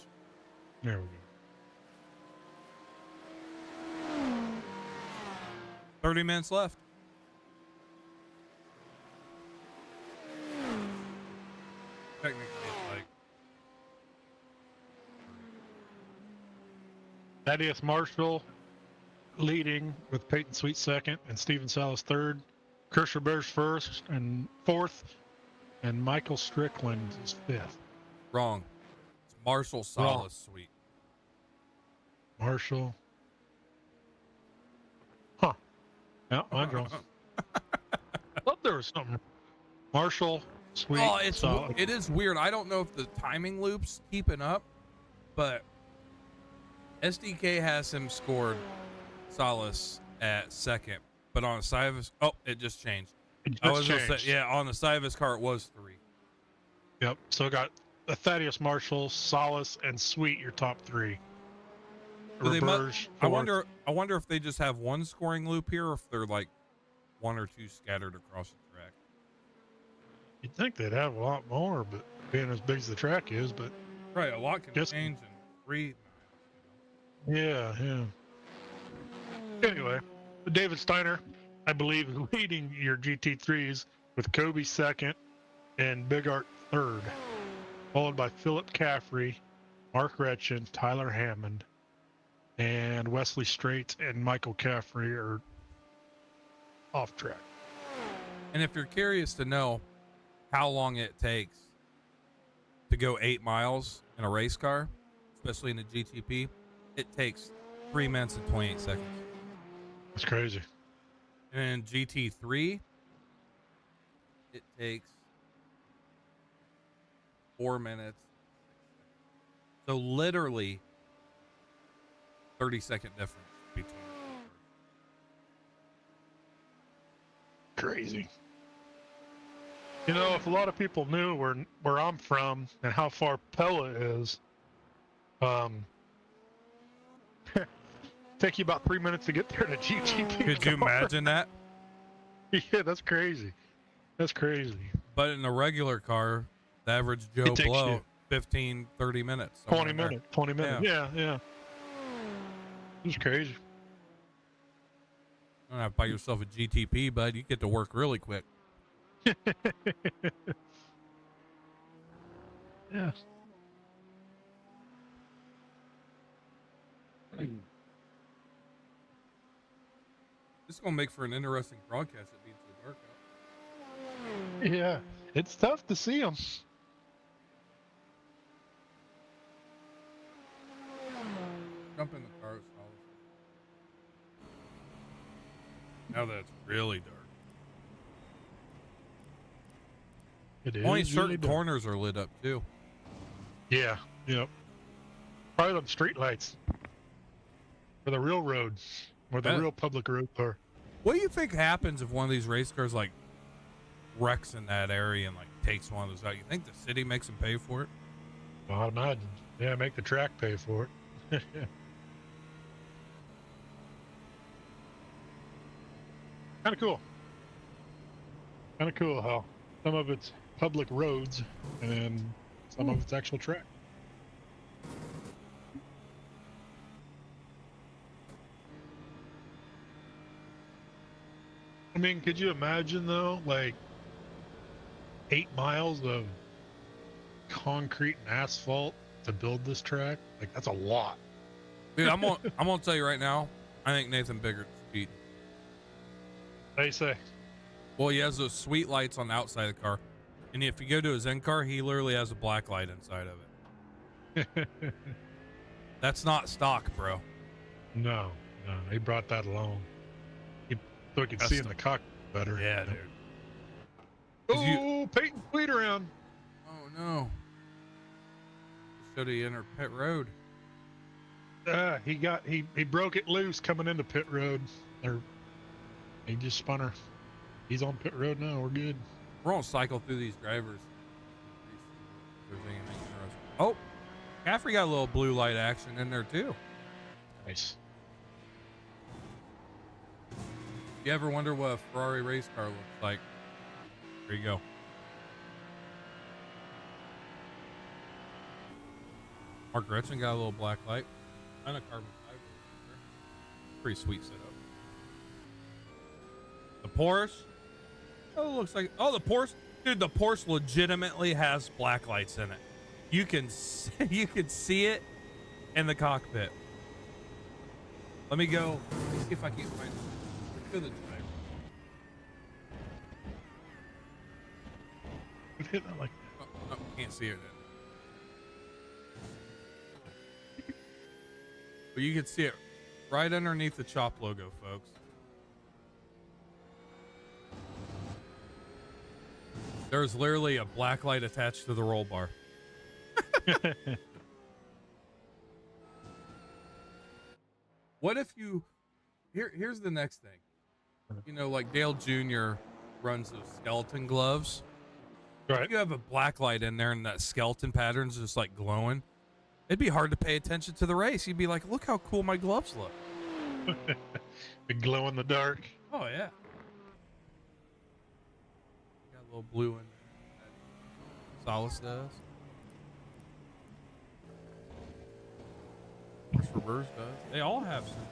There we go. 30 minutes left. Technically, it's like Thaddeus Marshall leading with Peyton Sweet second and Steven Salas third. Kirscher Bears first and fourth. And Michael Strickland is fifth. wrong. It's Marshall Salas Sweet. Marshall. Huh. Yeah, mine's wrong. Thought there was something. Marshall, Sweet. Oh, Salas. it is weird. I don't know if the timing loop's keeping up, but SDK has him scored Solace at second, but on the side of his, oh, it just changed. It I just was gonna changed. say, yeah, on the side of his car it was 3. Yep. So got Thaddeus Marshall, Solace, and Sweet, your top 3. So they Reberge, I fourth. wonder if they just have one scoring loop here, or if they're like 1 or 2 scattered across the track. You'd think they'd have a lot more, but being as big as the track is, but Right, a lot can change in 3 miles. yeah. Anyway, David Steiner, I believe, leading your GT3s with Kobe second and Big Art third, followed by Philip Caffrey, Mark Retchen, Tyler Hammond, and Wesley Straits and Michael Caffrey are off track. And if you're curious to know how long it takes to go 8 miles in a race car, especially in a GTP, it takes 3 minutes and 28 seconds. That's crazy. And in GT3, it takes 4 minutes. So literally 30-second difference between. Crazy. You know, if a lot of people knew where I'm from and how far Pella is, take you about 3 minutes to get there in a GTP Could you imagine that? Yeah, that's crazy. That's crazy. But in a regular car, the average Joe Blow, 15, 30 minutes. 20 minutes. 20 minutes. Yeah. It's crazy. You don't have to buy yourself a GTP, bud. You get to work really quick. Yeah. This is going to make for an interesting broadcast. It being so dark out. Yeah. It's tough to see them. Jump in the car. Now that it's really dark. It is. Only certain corners are lit up too. Yeah. Yep. Probably them street lights. For the real roads. Where the real public roads are. What do you think happens if one of these race cars like wrecks in that area and like takes one of those out? You think the city makes them pay for it? Well, I'd imagine. Yeah, make the track pay for it. Kind of cool. Kind of cool how some of it's public roads and some of it's actual track. I mean, could you imagine though, like 8 miles of concrete and asphalt to build this track? Like, that's a lot. Dude, I'm gonna tell you right now, I think Nathan Biggart's cheating. How you say? Well, he has those sweet lights on the outside of the car, and if you go to his end car, he literally has a black light inside of it. That's not stock, bro. No, he brought that along. So he could see in the cockpit better. Yeah, dude. Oh, Peyton Fleet around. Oh no. Should he enter pit road? He broke it loose coming into pit road. He just spun her. He's on pit road now. We're good. We're gonna cycle through these drivers. If there's anything interesting. Oh, Caffrey got a little blue light action in there too. Nice. You ever wonder what a Ferrari race car looks like? There you go. Mark Gretchen got a little black light and a carbon fiber. Pretty sweet setup. The Porsche. Oh, it looks like. Oh, the Porsche. Dude, the Porsche legitimately has black lights in it. You can see it in the cockpit. Let me go. Let me see if I can find it. Let's go to the driver. Hit that like that. Oh, can't see it then. But you can see it right underneath the Chop logo, folks. There's literally a black light attached to the roll bar. What if you here's the next thing. You know, like Dale Jr. runs those skeleton gloves. Right. If you have a black light in there and that skeleton pattern's just like glowing, it'd be hard to pay attention to the race. You'd be like, look how cool my gloves look. They glow in the dark. Oh yeah. Got a little blue in there. Solace does. Reverse does. They all have some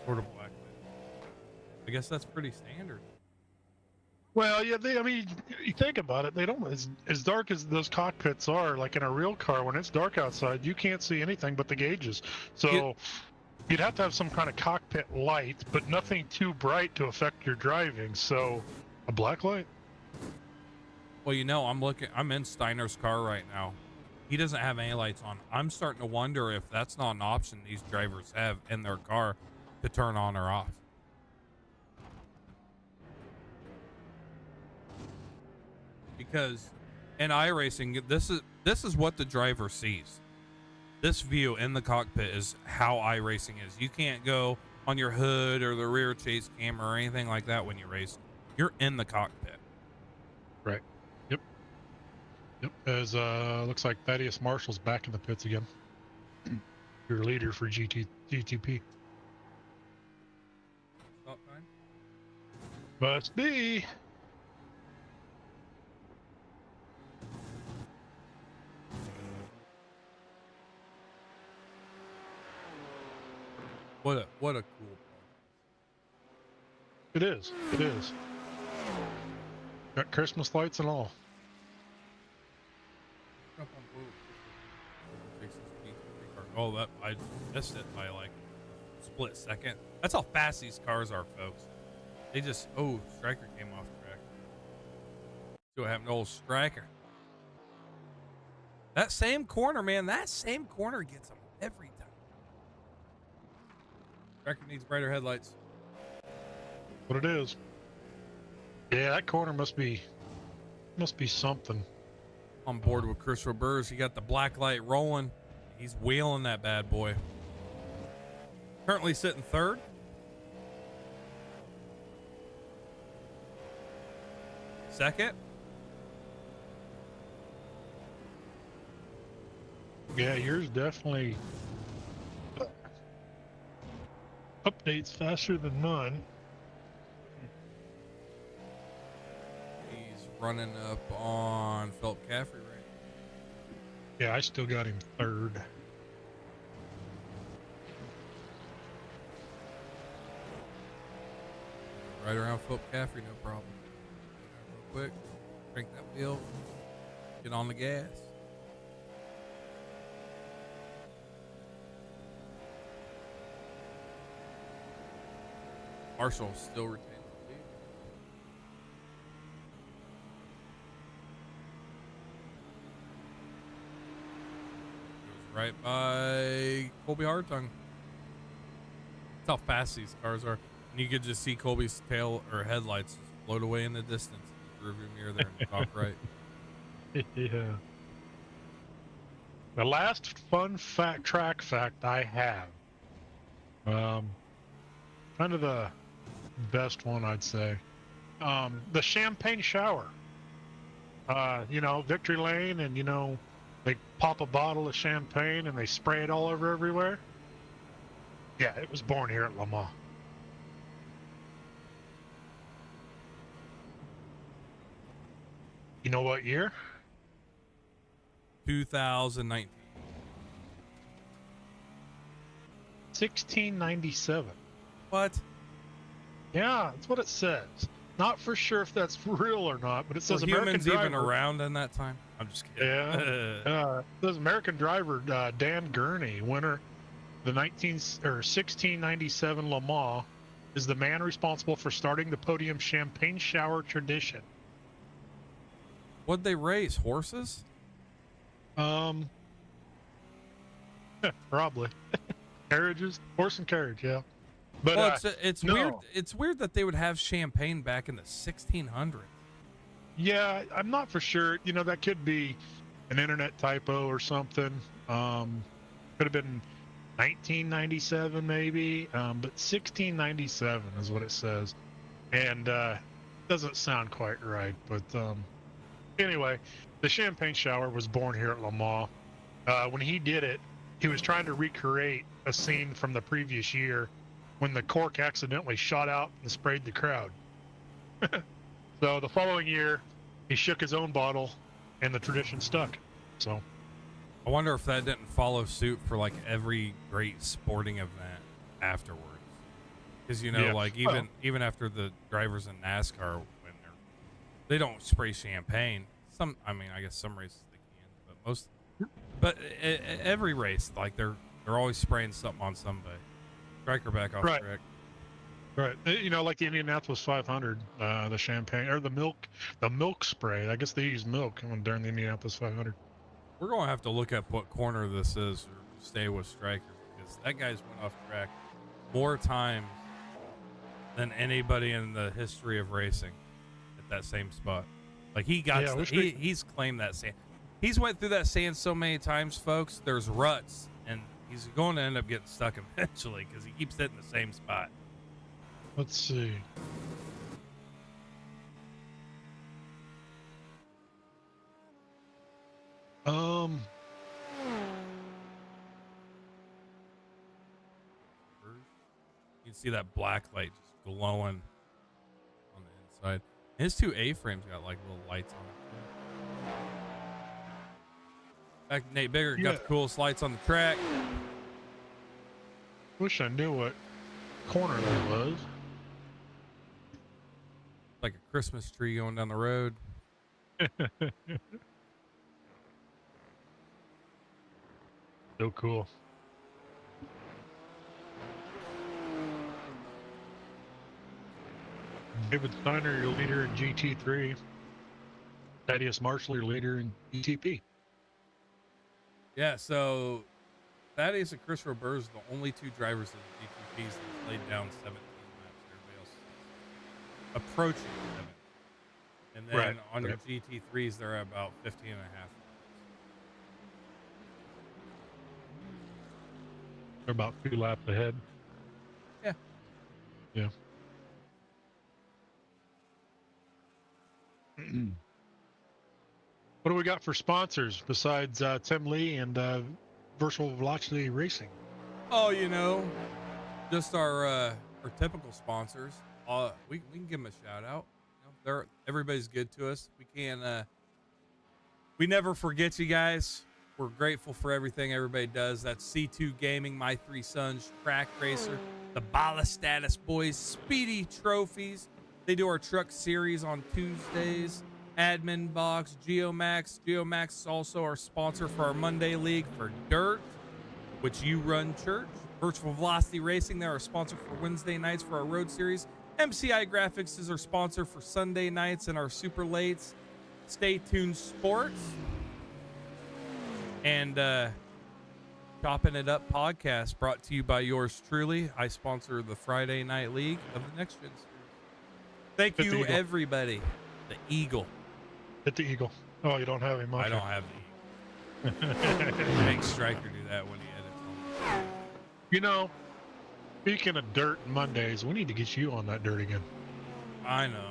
sort of black light. I guess that's pretty standard. Well, yeah, I mean, you think about it, they don't, as dark as those cockpits are, like in a real car, when it's dark outside, you can't see anything but the gauges. So you'd have to have some kind of cockpit light, but nothing too bright to affect your driving. So a black light. Well, you know, I'm in Steiner's car right now. He doesn't have any lights on. I'm starting to wonder if that's not an option these drivers have in their car to turn on or off. Because in iRacing, this is what the driver sees. This view in the cockpit is how iRacing is. You can't go on your hood or the rear chase camera or anything like that when you race. You're in the cockpit. Right. Yep. Yep. As looks like Thaddeus Marshall's back in the pits again. Your leader for GTP. Stop time. Must be. What a cool point. It is. It is. Got Christmas lights and all. Oh, that I missed it by like a split second. That's how fast these cars are, folks. They just Striker came off track. See what happened to old Striker. That same corner, man. That same corner gets them every time. Striker needs brighter headlights. What it is. Yeah, that corner must be something. On board with Chris Roberts. He got the black light rolling. He's wheeling that bad boy. Currently sitting third. Second. Yeah, yours definitely updates faster than none. He's running up on Philip Caffrey, right? Yeah, I still got him third. Right around Philip Caffrey, no problem. Real quick, crank that wheel, get on the gas. Marshall still retains the lead. Goes right by Colby Hartung. That's how fast these cars are. And you could just see Colby's tail or headlights float away in the distance. The rearview mirror there in the top right. Yeah. The last fun track fact I have, kind of the best one, I'd say. The champagne shower. You know, Victory Lane, and you know, they pop a bottle of champagne and they spray it all over everywhere. Yeah, it was born here at Le Mans. You know what year? 2019. 1697. What? Yeah, that's what it says. Not for sure if that's real or not, but it says Were American humans driver. even around in that time? I'm just kidding. Yeah. It says American driver Dan Gurney, winner the 1697 Le Mans, is the man responsible for starting the podium champagne shower tradition. What'd they race? Horses? Probably. Carriages, horse and carriage, yeah. But well, it's no. weird. It's weird that they would have champagne back in the 1600s. Yeah, I'm not for sure. You know, that could be an internet typo or something. Could have been 1997 maybe, but 1697 is what it says, and doesn't sound quite right. But anyway, the champagne shower was born here at Le Mans. When he did it, he was trying to recreate a scene from the previous year when the cork accidentally shot out and sprayed the crowd. So the following year, he shook his own bottle, and the tradition stuck. So I wonder if that didn't follow suit for like every great sporting event afterwards. Because Yeah. like Well- even after the drivers in NASCAR, when they don't spray champagne. I guess some races they can, but most. But every race, like they're always spraying something on somebody. Striker back off Right. track. Right. Like the Indianapolis 500, the champagne or the milk spray. I guess they use milk during the Indianapolis 500. We're gonna have to look up what corner this is or stay with Striker, because that guy's went off track more times than anybody in the history of racing at that same spot. Like he's claimed that sand. He's went through that sand so many times, folks. There's ruts, and he's going to end up getting stuck eventually because he keeps hitting the same spot. Let's see. You can see that black light just glowing on the inside. And his two A-frames got like little lights on it. In fact, Nate Bigger got the coolest lights on the track. Wish I knew what corner that was. Like a Christmas tree going down the road. So cool. David Steiner, your leader in GT3. Thaddeus Marshall, your leader in GTP. Yeah, so Thaddeus and Chris Roberts are the only two drivers in the GTPs that laid down 17 laps. Everybody else is approaching 7. And then on your GT3s, they're at about 15 and a half. They're about 2 laps ahead. Yeah. Yeah. What do we got for sponsors besides Tim Lee and Virtual Velocity Racing? Oh, just our typical sponsors. We can give them a shout out. Everybody's good to us. We never forget you guys. We're grateful for everything everybody does. That's C2 Gaming, My Three Sons, Track Racer, the Bala Status Boys, Speedy Trophies. They do our truck series on Tuesdays. Admin Box, Geomax. Geomax is also our sponsor for our Monday League for Dirt, which you run, Church. Virtual Velocity Racing, they're our sponsor for Wednesday nights for our road series. MCI Graphics is our sponsor for Sunday nights and our super lates. Stay Tuned Sports. And Chopping It Up podcast brought to you by yours truly. I sponsor the Friday Night League of the Next Gen series. Thank you, everybody. The Eagle. Hit the Eagle. Oh, you don't have him. Okay. I don't have the Eagle. Make Striker do that when he edits. Speaking of Dirt Mondays, we need to get you on that Dirt again. I know.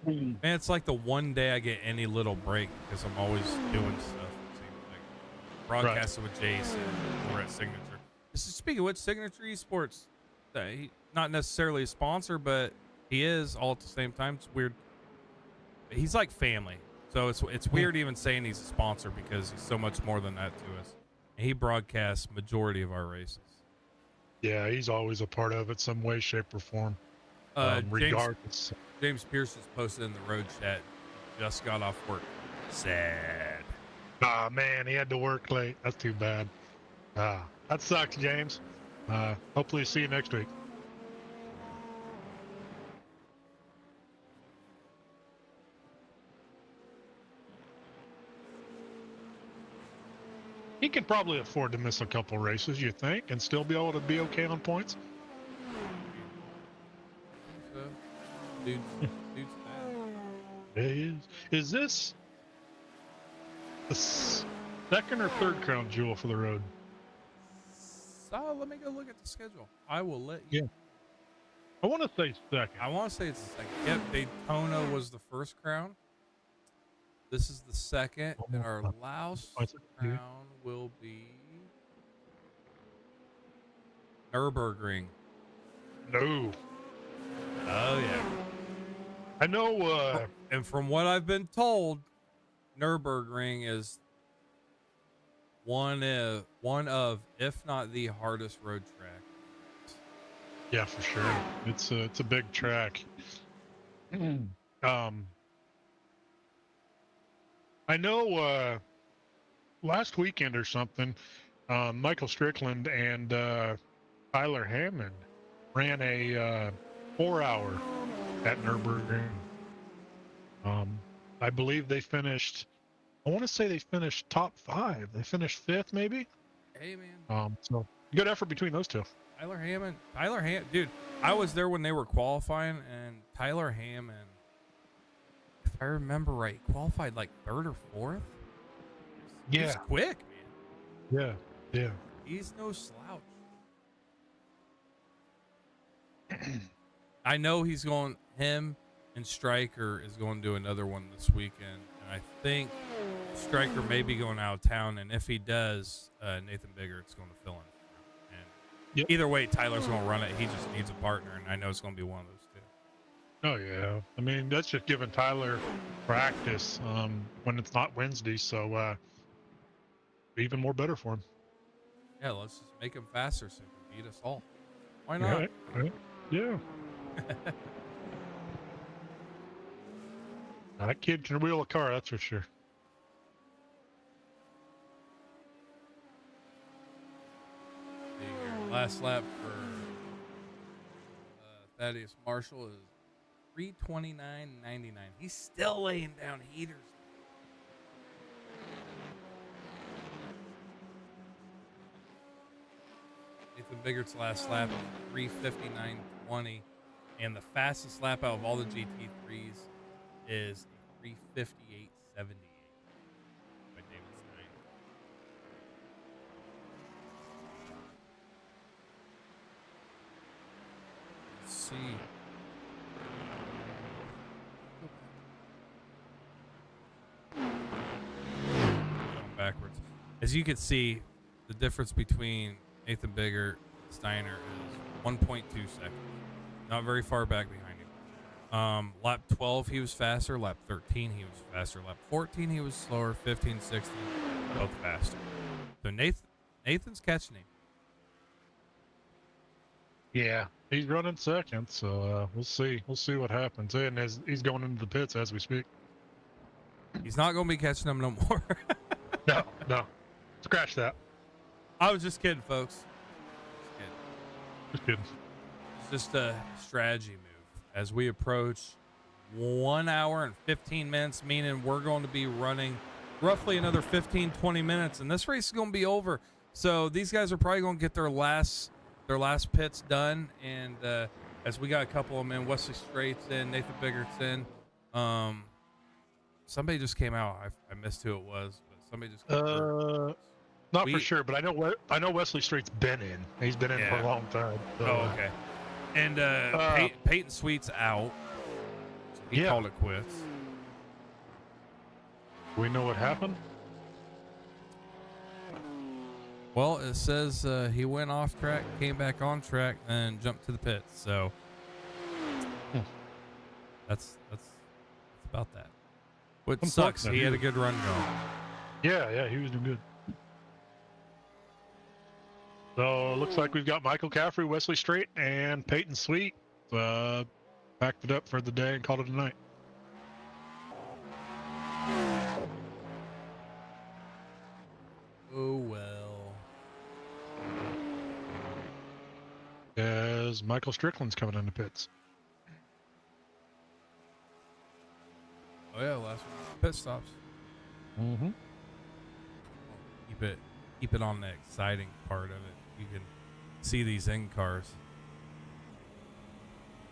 Man, it's like the one day I get any little break because I'm always doing stuff. It seems like broadcasting with Jason. We're at Signature. Speaking of which, Signature Esports, not necessarily a sponsor, but he is all at the same time. It's weird. He's like family, so it's weird even saying he's a sponsor because he's so much more than that to us. And he broadcasts majority of our races. Yeah, he's always a part of it, some way, shape, or form. Regardless. James Pierce just posted in the road chat. Just got off work. Sad. Ah, man, he had to work late. That's too bad. That sucks, James. Hopefully see you next week. He could probably afford to miss a couple races, you think, and still be able to be okay on points? Dude's bad. Is this the second or third crown jewel for the road? let me go look at the schedule. I will let you. Yeah. I want to say second. I want to say it's the second. Yep, Daytona was the first crown. This is the second, and our last crown will be Nürburgring. No. Oh yeah. I know. And from what I've been told, Nürburgring is one of, if not the hardest road track. Yeah, for sure. It's a big track. I know. Last weekend or something, Michael Strickland and Tyler Hammond ran a 4-hour at Nürburgring. I believe they finished. I want to say they finished top 5. They finished 5th, maybe. Hey man. So good effort between those two. Tyler Hammond, dude. I was there when they were qualifying, and Tyler Hammond, if I remember right, qualified like 3rd or 4th. Yeah. He's quick, man. Yeah. He's no slouch. I know him and Stryker is going to do another one this weekend. And I think Stryker may be going out of town. And if he does, Nathan Biggert's going to fill in. And either way, Tyler's going to run it. He just needs a partner. And I know it's going to be one of those two. Oh, yeah. I mean, that's just giving Tyler practice when it's not Wednesday. So even more better for him. Yeah, let's just make him faster so he can beat us all. Why not? Right. Yeah. That kid can wheel a car, that's for sure. Last lap for Thaddeus Marshall is 3:29.99. He's still laying down heaters. Nathan Biggert's last lap is 3:59.20, and the fastest lap out of all the GT3s is 3:58.78 by David Stein. Let's see. Going backwards. As you can see, the difference between Nathan Biggert and Steiner is 1.2 seconds. Not very far back behind him. Lap 12, he was faster. Lap 13, he was faster. Lap 14, he was slower. 15, 16, both faster. So Nathan's catching him. Yeah, he's running second, so we'll see. We'll see what happens. And as he's going into the pits as we speak. He's not going to be catching them no more. No. Scratch that. I was just kidding, folks. Just kidding. It's just a strategy move. As we approach 1 hour and 15 minutes, meaning we're going to be running roughly another 15, 20 minutes, and this race is going to be over. So these guys are probably going to get their last pits done, and as we got a couple of them in, Wesley Straight's in, Nathan Biggert's in. Somebody just came out. I missed who it was, but somebody just came out. Not for sure, but I know Wesley Straight's been in. He's been in for a long time. So. Oh, okay. And Peyton Sweet's out. So he called it quits. We know what happened? Well, it says he went off track, came back on track, and jumped to the pits. So that's about that. What sucks, he had a good run going. Yeah, he was doing good. So it looks like we've got Michael Caffrey, Wesley Straight, and Peyton Sweet packed it up for the day and called it a night. Oh, well. As Michael Strickland's coming in the pits. Oh, yeah, last one. Pit stops. Mm-hmm. Keep it on the exciting part of it. You can see these in cars.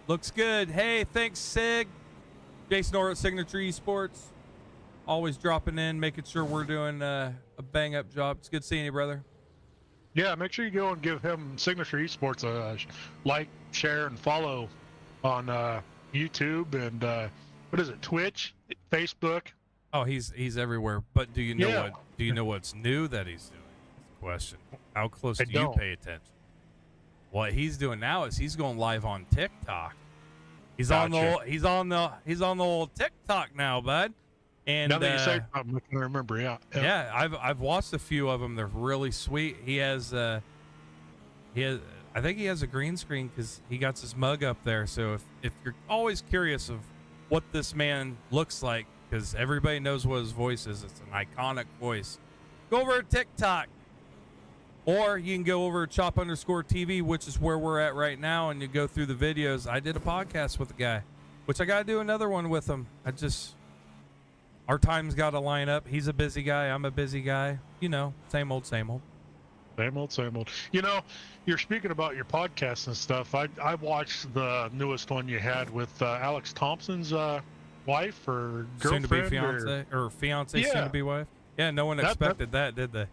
Looks good. Hey, thanks, Sig. Jason Orr at Signature Esports. Always dropping in, making sure we're doing a bang-up job. It's good seeing you, brother. Yeah, make sure you go and give him Signature Esports a like, share, and follow on YouTube and what is it, Twitch, Facebook. Oh, he's everywhere. But do you know Yeah, what's new that he's doing? That's the question. How close I do you don't. pay attention? What he's doing now is he's going live on TikTok. He's Gotcha. on the old TikTok now, bud. And Now that you say something, I can remember. Yeah. yeah, I've watched a few of them. They're really sweet. He has I think he has a green screen because he got his mug up there. So if you're always curious of what this man looks like, because everybody knows what his voice is, it's an iconic voice. Go over to TikTok, or you can go over to Chop_TV, which is where we're at right now, and you go through the videos. I did a podcast with a guy, which I got to do another one with him. Our time's got to line up. He's a busy guy. I'm a busy guy. You know, same old, same old. Same old, same old. You know, you're speaking about your podcasts and stuff. I watched the newest one you had with Alex Thompson's wife or girlfriend. Soon to be fiance or fiance, Yeah. soon to be wife. Yeah, no one expected that, did they?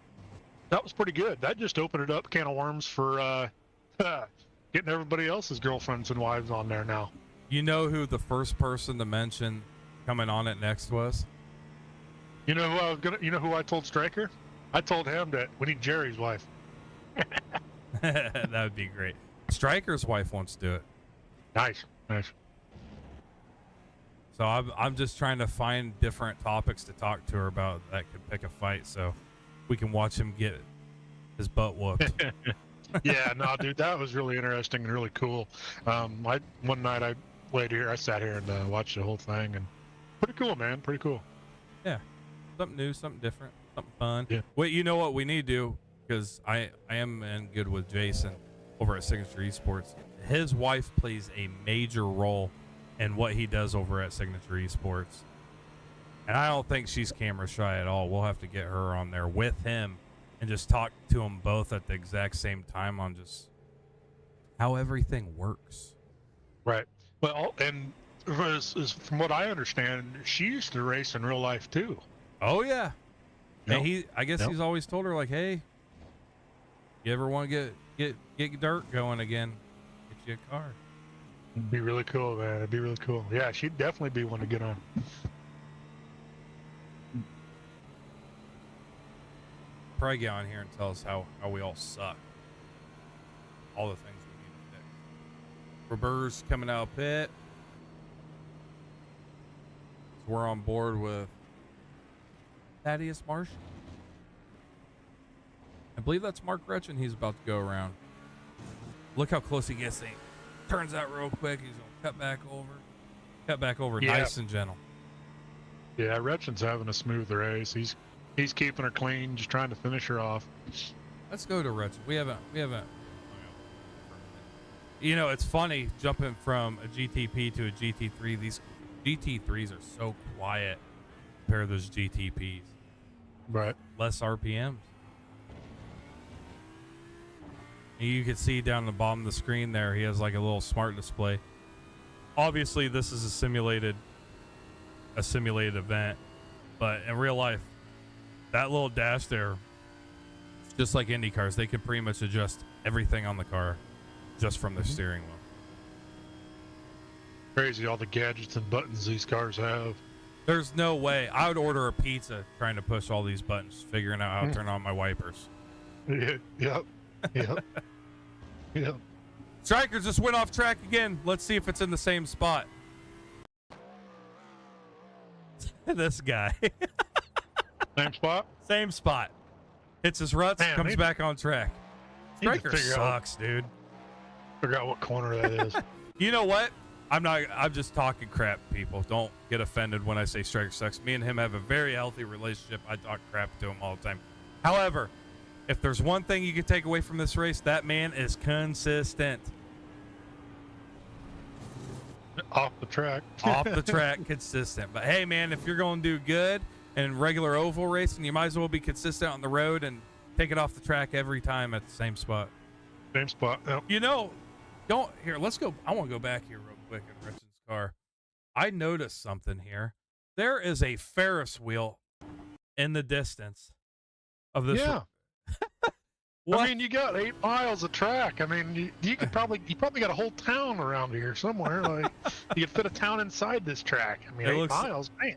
That was pretty good. That just opened it up, can of worms for getting everybody else's girlfriends and wives on there now. You know who the first person to mention coming on it next was? You know who I was gonna? You know who I told Stryker? I told him that we need Jerry's wife. That would be great. Stryker's wife wants to do it. Nice. So I'm just trying to find different topics to talk to her about that could pick a fight, so we can watch him get his butt whooped. Yeah, no, dude, that was really interesting and really cool. One night I sat here and watched the whole thing, and pretty cool, man. Pretty cool. Yeah, something new, something different, something fun. Yeah. Wait, you know what we need to do? Because I am in good with Jason over at Signature Esports. His wife plays a major role in what he does over at Signature Esports. And I don't think she's camera shy at all. We'll have to get her on there with him and just talk to them both at the exact same time on just how everything works. Right. Well, and from what I understand, she used to race in real life too. Oh yeah. Yep. And I guess he's always told her, like, hey, you ever want to get dirt going again, get you a car. It'd be really cool, man. It'd be really cool. Yeah, she'd definitely be one to get on. Probably get on here and tell us how we all suck. All the things we need to fix. Robert's coming out pit. So we're on board with Thaddeus Marshall. I believe that's Mark Gretchen he's about to go around. Look how close he gets. He turns out real quick. He's going to cut back over Yeah. nice and gentle. Yeah, Retchen's having a smooth race. He's keeping her clean, just trying to finish her off. Let's go to Gretchen. We haven't. You know, it's funny jumping from a GTP to a GT3. These GT3s are so quiet compared to those GTPs. Right. Less RPMs. And you can see down the bottom of the screen there, he has like a little smart display. Obviously, this is a simulated event, but in real life, that little dash there, just like Indy cars, they can pretty much adjust everything on the car just from the steering wheel. Crazy all the gadgets and buttons these cars have. There's no way. I would order a pizza trying to push all these buttons, figuring out how to turn on my wipers. Yep. Yep. Striker just went off track again. Let's see if it's in the same spot. This guy. Same spot? Same spot. Hits his ruts, Man, comes back on track. Striker figure sucks, dude. Figure out what corner that is. You know what? I'm just talking crap, people. Don't get offended when I say Striker sucks. Me and him have a very healthy relationship. I talk crap to him all the time. However, if there's one thing you can take away from this race, that man is consistent. Off the track. Off the track, consistent. But hey, man, if you're going to do good in regular oval racing, you might as well be consistent on the road and take it off the track every time at the same spot. Same spot. Yep. You know, let's go. I want to go back here real quick in Richard's car. I noticed something here. There is a Ferris wheel in the distance of this. Yeah. What? I mean, you got 8 miles of track. I mean, you probably got a whole town around here somewhere. Like, you could fit a town inside this track. I mean, It 8 looks- miles, man.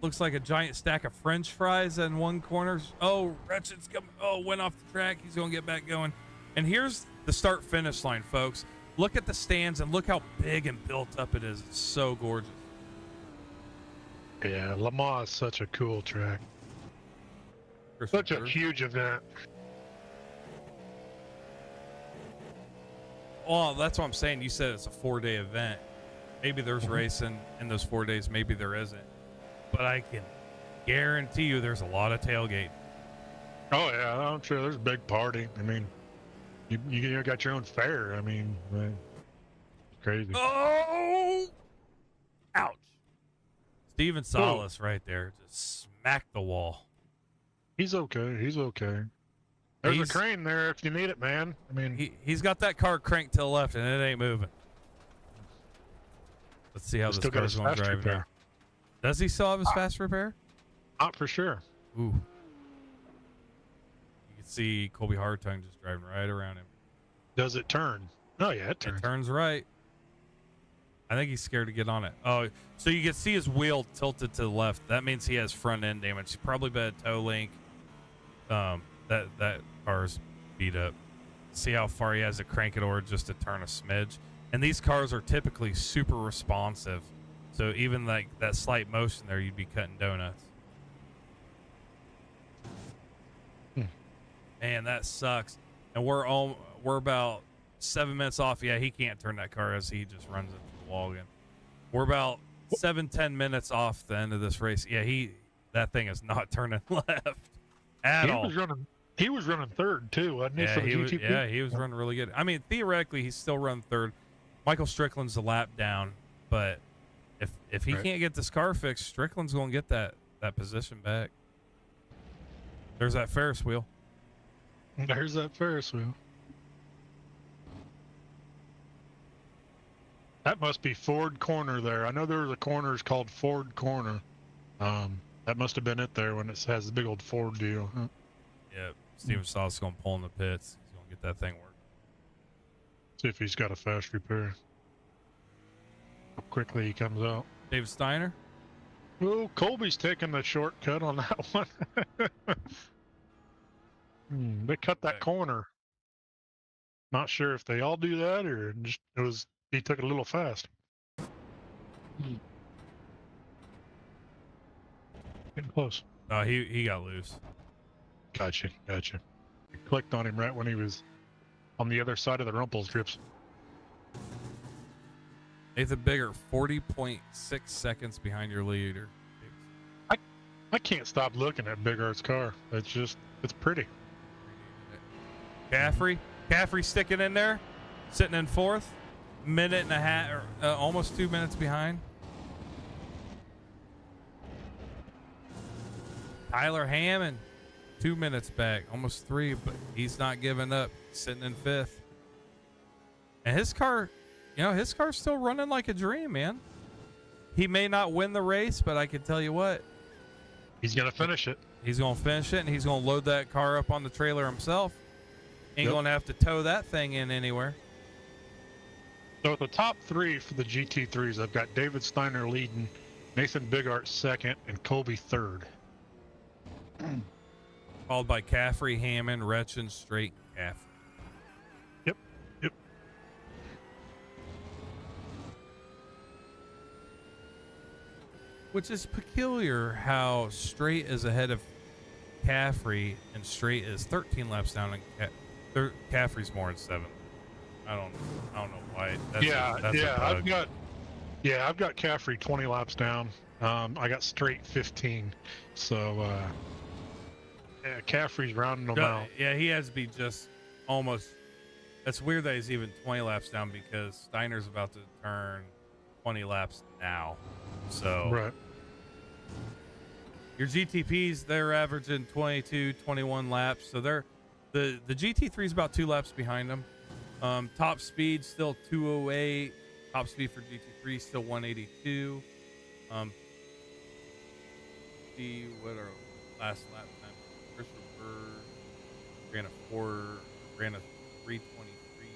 Looks like a giant stack of French fries in one corner. Oh, Wretched's coming. Oh, went off the track. He's going to get back going. And here's the start finish line, folks. Look at the stands and look how big and built up it is. It's so gorgeous. Yeah, Le Mans is such a cool track. Such a huge event. Oh, that's what I'm saying. You said it's a 4-day event. Maybe there's racing in those 4 days. Maybe there isn't. But I can guarantee you there's a lot of tailgate. Oh, yeah, I'm sure there's a big party. I mean, you got your own fair. I mean, crazy. Oh! Ouch. Steven Salas right there. Just smacked the wall. He's okay. He's okay. There's a crane there if you need it, man. I mean, he's got that car cranked to the left and it ain't moving. Let's see how this car's going to drive now. Does he still have his fast repair? Not for sure. Ooh. You can see Colby Hartung just driving right around him. Does it turn? Oh, yeah, it turns. It turns right. I think he's scared to get on it. Oh, so you can see his wheel tilted to the left. That means he has front end damage. He probably been a toe link. That car's beat up. See how far he has to crank it over just to turn a smidge. And these cars are typically super responsive. So even like that slight motion there, you'd be cutting donuts. Man, that sucks. And we're about 7 minutes off. Yeah, he can't turn that car as he just runs into the wall again. We're about 7-10 minutes off the end of this race. Yeah, that thing is not turning left at all. He was running third too, wasn't he? He was running really good. I mean, theoretically, he's still running third. Michael Strickland's a lap down, but if he can't get this car fixed, Strickland's going to get that position back. There's that Ferris wheel. There's that Ferris wheel. That must be Ford Corner there. I know there was a corner called Ford Corner. That must have been it there when it has the big old Ford deal. Huh? Yeah, Steven Salas going to pull in the pits. He's going to get that thing working. See if he's got a fast repair. How quickly he comes out. David Steiner? Oh, Colby's taking the shortcut on that one. They cut that corner. Not sure if they all do that or just he took it a little fast. Getting close. No, he got loose. Gotcha. I clicked on him right when he was on the other side of the rumple strips. Nathan Bigger, 40.6 seconds behind your leader. I can't stop looking at Big Art's car. It's pretty. Caffrey sticking in there, sitting in fourth, minute and a half, or almost 2 minutes behind. Tyler Hammond, 2 minutes back, almost 3, but he's not giving up, sitting in fifth. And his car's still running like a dream, man. He may not win the race, but I can tell you what. He's going to finish it. He's going to finish it, and he's going to load that car up on the trailer himself. Ain't going to have to tow that thing in anywhere. So the top 3 for the GT3s, I've got David Steiner leading, Nathan Bigart second, and Colby third. Followed by Caffrey, Hammond, Retchen, Straight, Caffrey. Yep. Which is peculiar how Straight is ahead of Caffrey and Straight is 13 laps down and Caffrey's more than 7. I don't know why. I've got Caffrey 20 laps down. I got Straight 15. So Caffrey's rounding them out. Yeah, he has to be just almost. That's weird that he's even 20 laps down because Steiner's about to turn 20 laps now. So right. Your GTPs, they're averaging 22, 21 laps. So the GT3 is about 2 laps behind them. Top speed still 208. Top speed for GT3 still 182. See what our last lap time. Christopher ran a 323,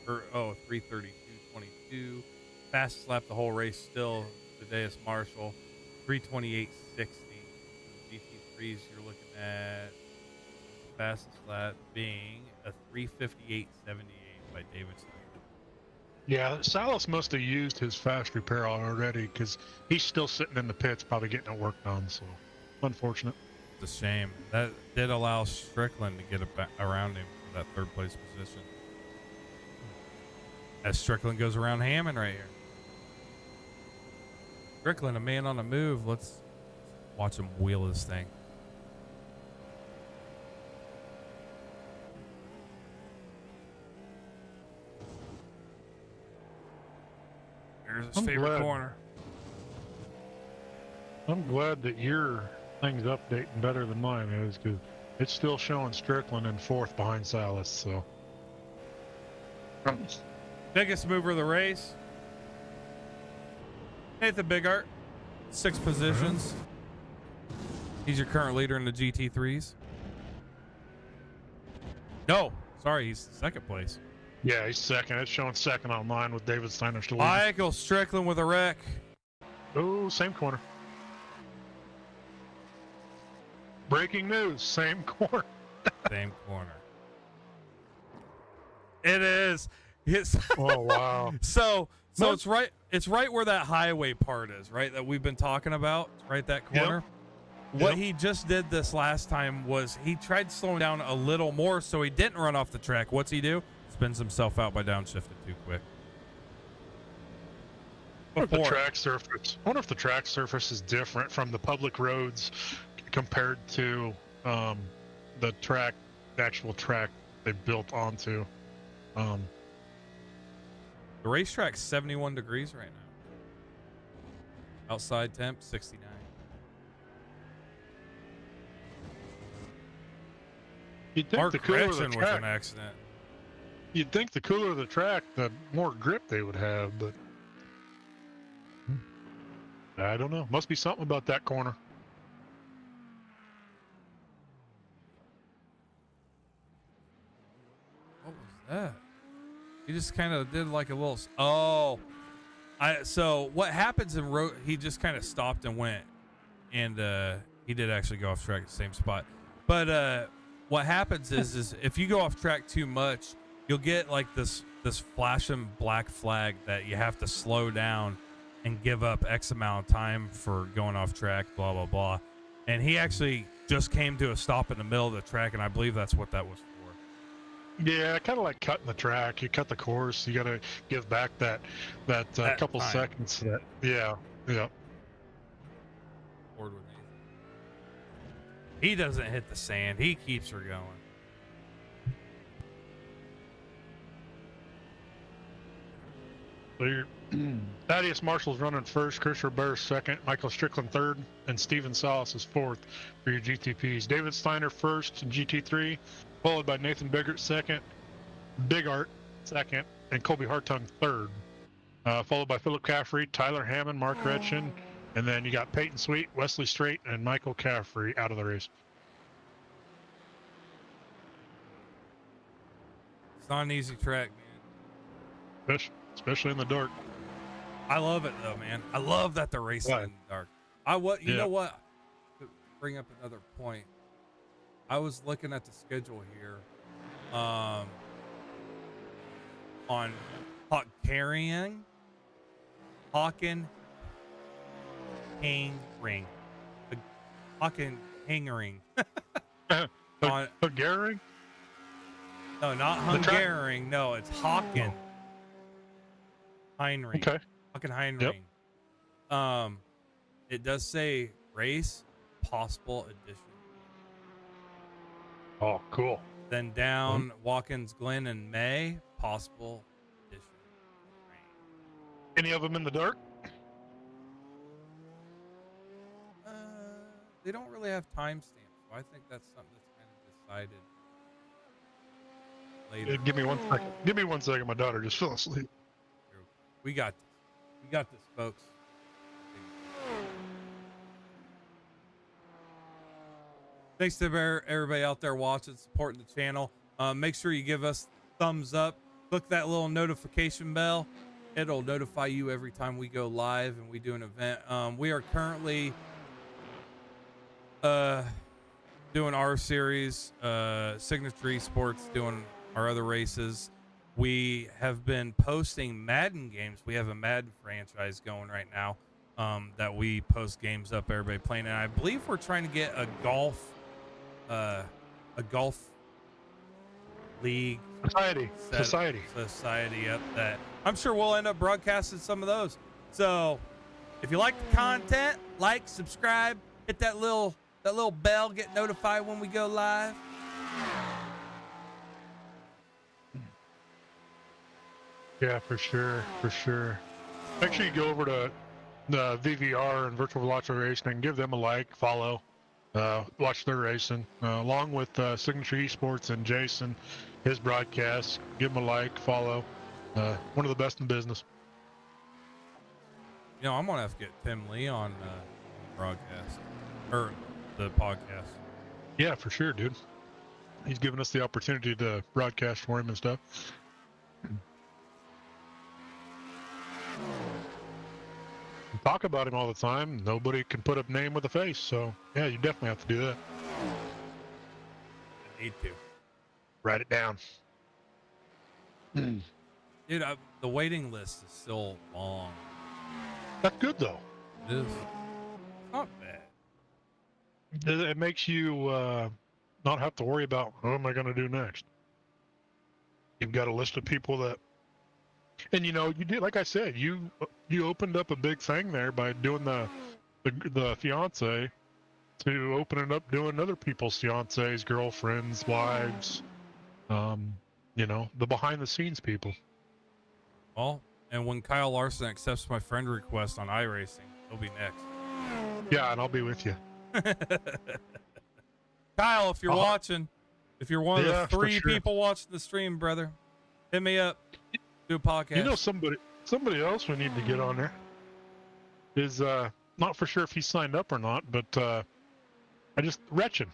or 332.22. Fastest lap the whole race still today is Marshall, 328.60. GT3s, you're looking at fastest lap being a 358.78 by David Stein. Yeah, Salas must have used his fast repair already because he's still sitting in the pits, probably getting it work done. So, unfortunate. It's a shame. That did allow Strickland to get around him for that third place position. As Strickland goes around Hammond right here. Strickland, a man on the move. Let's watch him wheel this thing. Here's his favorite corner. I'm glad that your thing's updating better than mine is, because it's still showing Strickland in fourth behind Salas. So, biggest mover of the race, Nathan Bigart, 6 positions. He's your current leader in the GT3s. No, sorry, he's second place. Yeah, he's second. It's showing second on mine with David Steiner still. Michael Strickland with a wreck. Oh, same corner. Breaking news, same corner. Same corner. It is. It's oh wow. So it's right. It's right where that highway part is, right? That we've been talking about. It's right that corner. Yep. What he just did this last time was he tried slowing down a little more, so he didn't run off the track. What's he do? Spins himself out by downshifting too quick. I wonder if the track surface is different from the public roads compared to the actual track they built onto. The racetrack's 71 degrees right now. Outside temp 69. You'd think Mark the cooler Gretchen the was track, an accident. You'd think the cooler the track, the more grip they would have, but I don't know. Must be something about that corner. What was that? He just kind of did like a little. So what happens in road? He just kind of stopped and went, and he did actually go off track at the same spot. But what happens is if you go off track too much, you'll get like this flashing black flag that you have to slow down and give up X amount of time for going off track, blah, blah, blah. And he actually just came to a stop in the middle of the track, and I believe that's what that was for. Yeah, kind of like cutting the track. You cut the course, you got to give back that couple time. seconds. Yeah. Forward with Nathan. He doesn't hit the sand. He keeps her going. So Thaddeus Marshall's running first, Chris Roberts second, Michael Strickland third, and Steven Salas is fourth for your GTPs. David Steiner first in GT3, followed by Nathan Bigart second, Bigart second, and Colby Hartung third. Followed by Philip Caffrey, Tyler Hammond, Mark Gretchen, and then you got Peyton Sweet, Wesley Strait, and Michael Caffrey out of the race. It's not an easy track, man. Especially in the dark. I love it though, man. I love that they're racing in the dark. You know what? To bring up another point. I was looking at the schedule here. On Hockenheimring. Hockenheimring. Hungarian? No, not Hungarian. No, it's Hocken. Heinrich. Okay. Hockenheimring. Yep. It does say race possible edition. Oh, cool. Then down Watkins Glen in May, possible edition. Any of them in the dark? They don't really have timestamps, so I think that's something that's kind of decided later. Give me 1 second. Give me 1 second. My daughter just fell asleep. We got this. We got this, folks. Thanks to everybody out there watching, supporting the channel. Make sure you give us thumbs up. Click that little notification bell. It'll notify you every time we go live and we do an event. We are currently doing our series, Signature Esports, doing our other races. We have been posting Madden games. We have a Madden franchise going right now that we post games up, everybody playing. And I believe we're trying to get a golf league society up that I'm sure we'll end up broadcasting some of those. So if you like the content, like, subscribe, hit that little bell, get notified when we go live. Yeah, for sure. Make sure you go over to the VVR and Virtual Velocity Racing and give them a like, follow, watch their racing, along with Signature Esports and Jason, his broadcast. Give them a like, follow. One of the best in business. You know, I'm gonna have to get Tim Lee on broadcast or the podcast. Yeah, for sure, dude. He's given us the opportunity to broadcast for him and stuff. We talk about him all the time. Nobody can put a name with a face, so yeah, you definitely have to do that. I need to write it down. Dude, the waiting list is still long. That's good though. It is. Not bad. It makes you not have to worry about what am I going to do next. You've got a list of people that, and you know, you did, like I said, you opened up a big thing there by doing the fiance, to opening up doing other people's fiancés, girlfriends, wives, you know, the behind the scenes people. Well, and when Kyle Larson accepts my friend request on iRacing, he'll be next. Yeah, and I'll be with you. Kyle, if you're watching, if you're one of the 3 sure. people watching the stream, brother, hit me up. Do a podcast. You know, somebody else we need to get on there is not for sure if he signed up or not, but Retchin.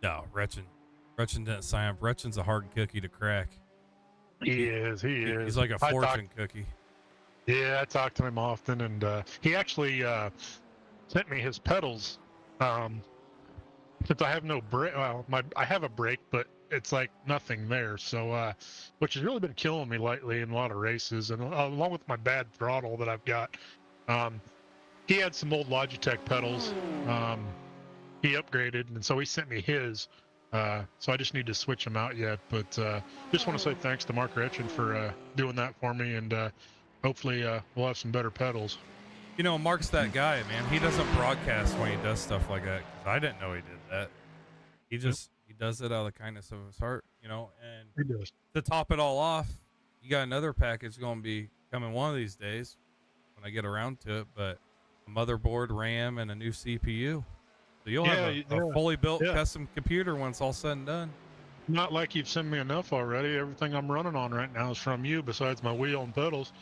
No, Retchin didn't sign up. Retchin's a hard cookie to crack. He is. He's like a fortune cookie. Yeah, I talk to him often, and he actually sent me his pedals. Since I have no brake, well, I have a brake, but it's like nothing there. So, which has really been killing me lately in a lot of races, and along with my bad throttle that I've got. He had some old Logitech pedals. He upgraded, and so he sent me his. So I just need to switch them out yet. But just want to say thanks to Mark Retchin for doing that for me, and hopefully we'll have some better pedals. You know, Mark's that guy, man. He doesn't broadcast when he does stuff like that. 'Cause I didn't know he did that. He just he does it out of the kindness of his heart, you know. And He does. to top it all off, you got another package going to be coming one of these days when I get around to it. But a motherboard, RAM, and a new CPU. So you'll have a fully built custom computer when it's all said and done. Not like you've sent me enough already. Everything I'm running on right now is from you, besides my wheel and pedals.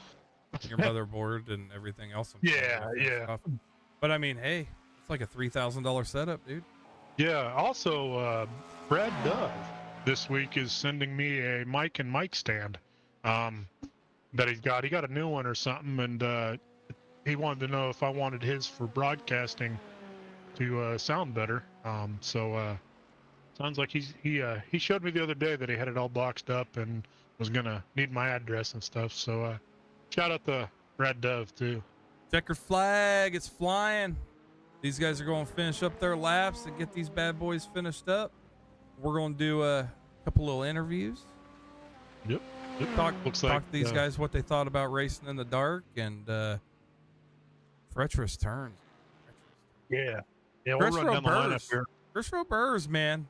Your motherboard and everything else. Yeah. Stuff. But I mean, hey, it's like a $3,000 setup, dude. Yeah. Also, Brad Dove this week is sending me a mic and mic stand that he's got. He got a new one or something, and he wanted to know if I wanted his for broadcasting to sound better. So sounds like he showed me the other day that he had it all boxed up and was gonna need my address and stuff. So shout out to Brad Dove too. Checker flag, it's flying. These guys are going to finish up their laps and get these bad boys finished up. We're going to do a couple little interviews. Yep. Talk to these guys what they thought about racing in the dark and treacherous turns. Yeah, we'll run down the lineup here. Chris Burrs, man,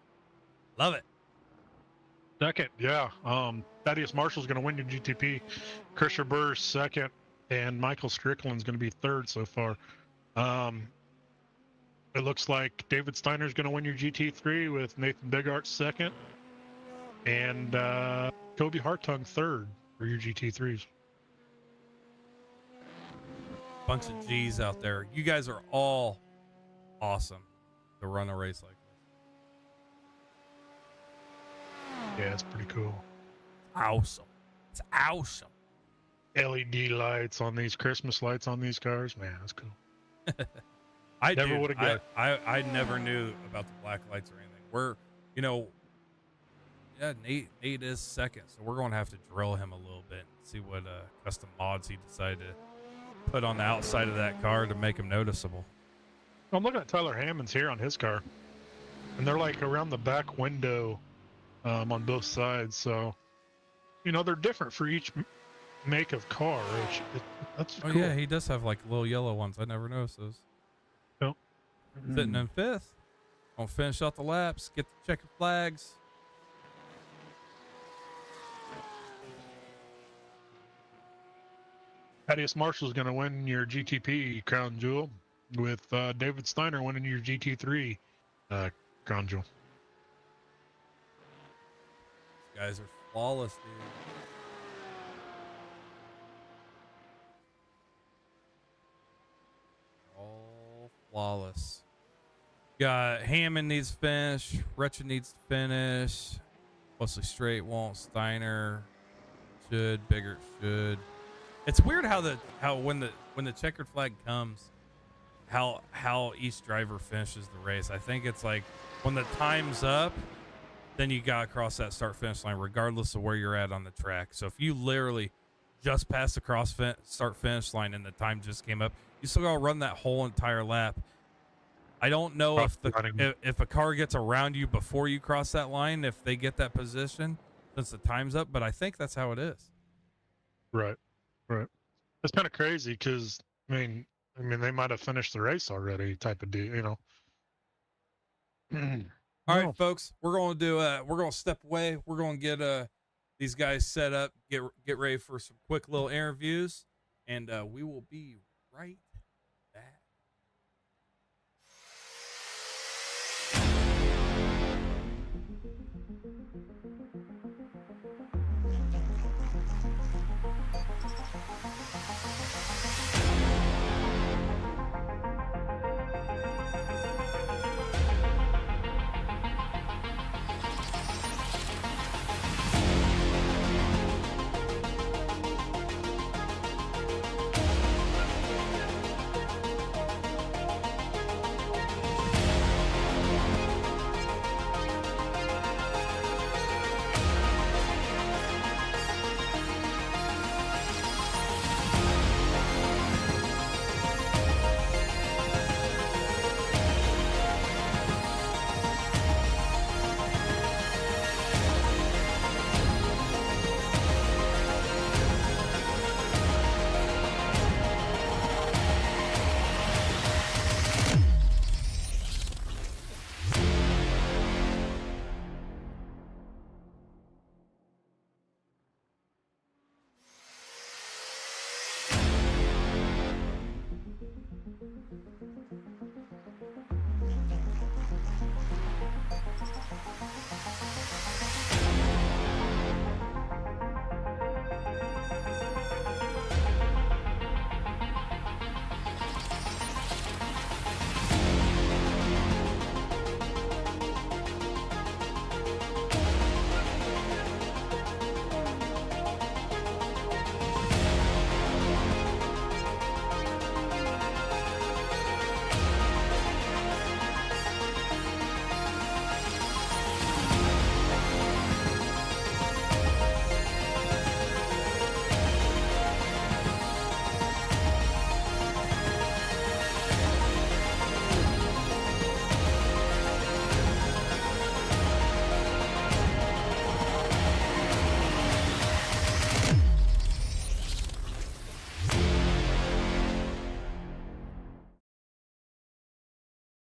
love it. Second, yeah. Thaddeus Marshall's going to win your GTP. Chris Burrs second, and Michael Strickland's going to be third so far. It looks like David Steiner's going to win your GT3 with Nathan Bigart second, and Kobe Hartung third for your GT3s. Bunch of G's out there. You guys are all awesome to run a race like Yeah, it's pretty cool. Awesome. It's awesome. LED lights on these, Christmas lights on these cars. Man, that's cool. I Never do. would have guessed. I never knew about the black lights or anything. We're, you know, yeah, Nate is second, so we're going to have to drill him a little bit and see what custom mods he decided to put on the outside of that car to make him noticeable. I'm looking at Tyler Hammond's here on his car, and they're like around the back window on both sides. So, they're different for each make of car. That's Oh cool. yeah, he does have like little yellow ones. I never noticed those. Yep. Sitting in fifth. Gonna finish out the laps, get the checkered flags. Thaddeus Marshall's going to win your GTP crown jewel, with David Steiner winning your GT3 crown jewel. These guys are flawless, dude. All flawless. Got Hammond needs to finish. Wretched needs to finish. Mostly straight won't. Steiner should. Bigger should. It's weird how when the checkered flag comes, how each driver finishes the race. I think it's like when the time's up, then you got to cross that start finish line regardless of where you're at on the track. So if you literally just passed the start finish line and the time just came up, you still got to run that whole entire lap. I don't know if a car gets around you before you cross that line, if they get that position since the time's up, but I think that's how it is. Right. It's kind of crazy because I mean they might have finished the race already, type of deal, All right, folks, we're going to do we're going to step away. We're going to get these guys set up, get ready for some quick little interviews, and we will be right back.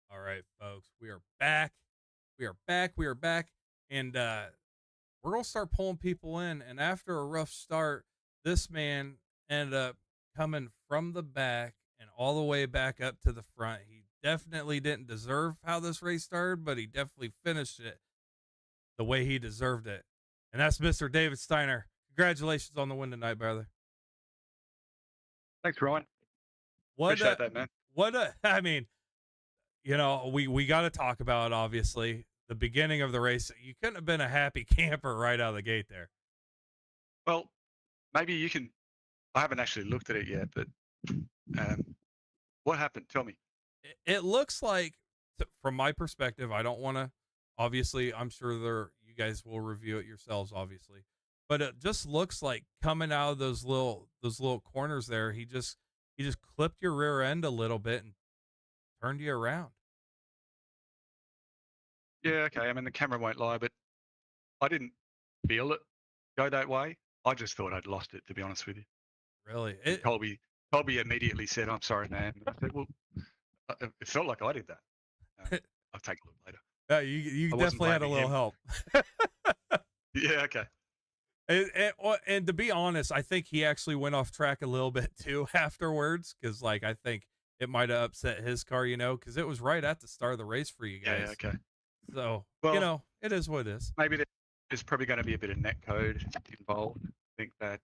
All right, folks, we are back. We are back. And we're going to start pulling people in. And after a rough start, this man ended up coming from the back and all the way back up to the front. He definitely didn't deserve how this race started, but he definitely finished it the way he deserved it. And that's Mr. David Steiner. Congratulations on the win tonight, brother. Thanks, Rowan. What Appreciate that, man. I mean, we got to talk about it, obviously. the beginning of the race, you couldn't have been a happy camper right out of the gate there. Well, maybe you can. I haven't actually looked at it yet, but what happened? Tell me. It looks like, from my perspective, I don't want to. Obviously, I'm sure you guys will review it yourselves, obviously, but it just looks like coming out of those little corners there, he just clipped your rear end a little bit and turned you around. Yeah, okay. I mean, the camera won't lie, but I didn't feel it go that way. I just thought I'd lost it, to be honest with you. Really, And Colby immediately said, "I'm sorry, man." I said, "Well, it felt like I did that." I'll take a look later. Yeah, you definitely had a little help. Yeah, okay. And to be honest, I think he actually went off track a little bit too afterwards, because like I think it might have upset his car, because it was right at the start of the race for you guys. Yeah, okay. So Well, it is what it is. maybe there's probably going to be a bit of net code involved. I think that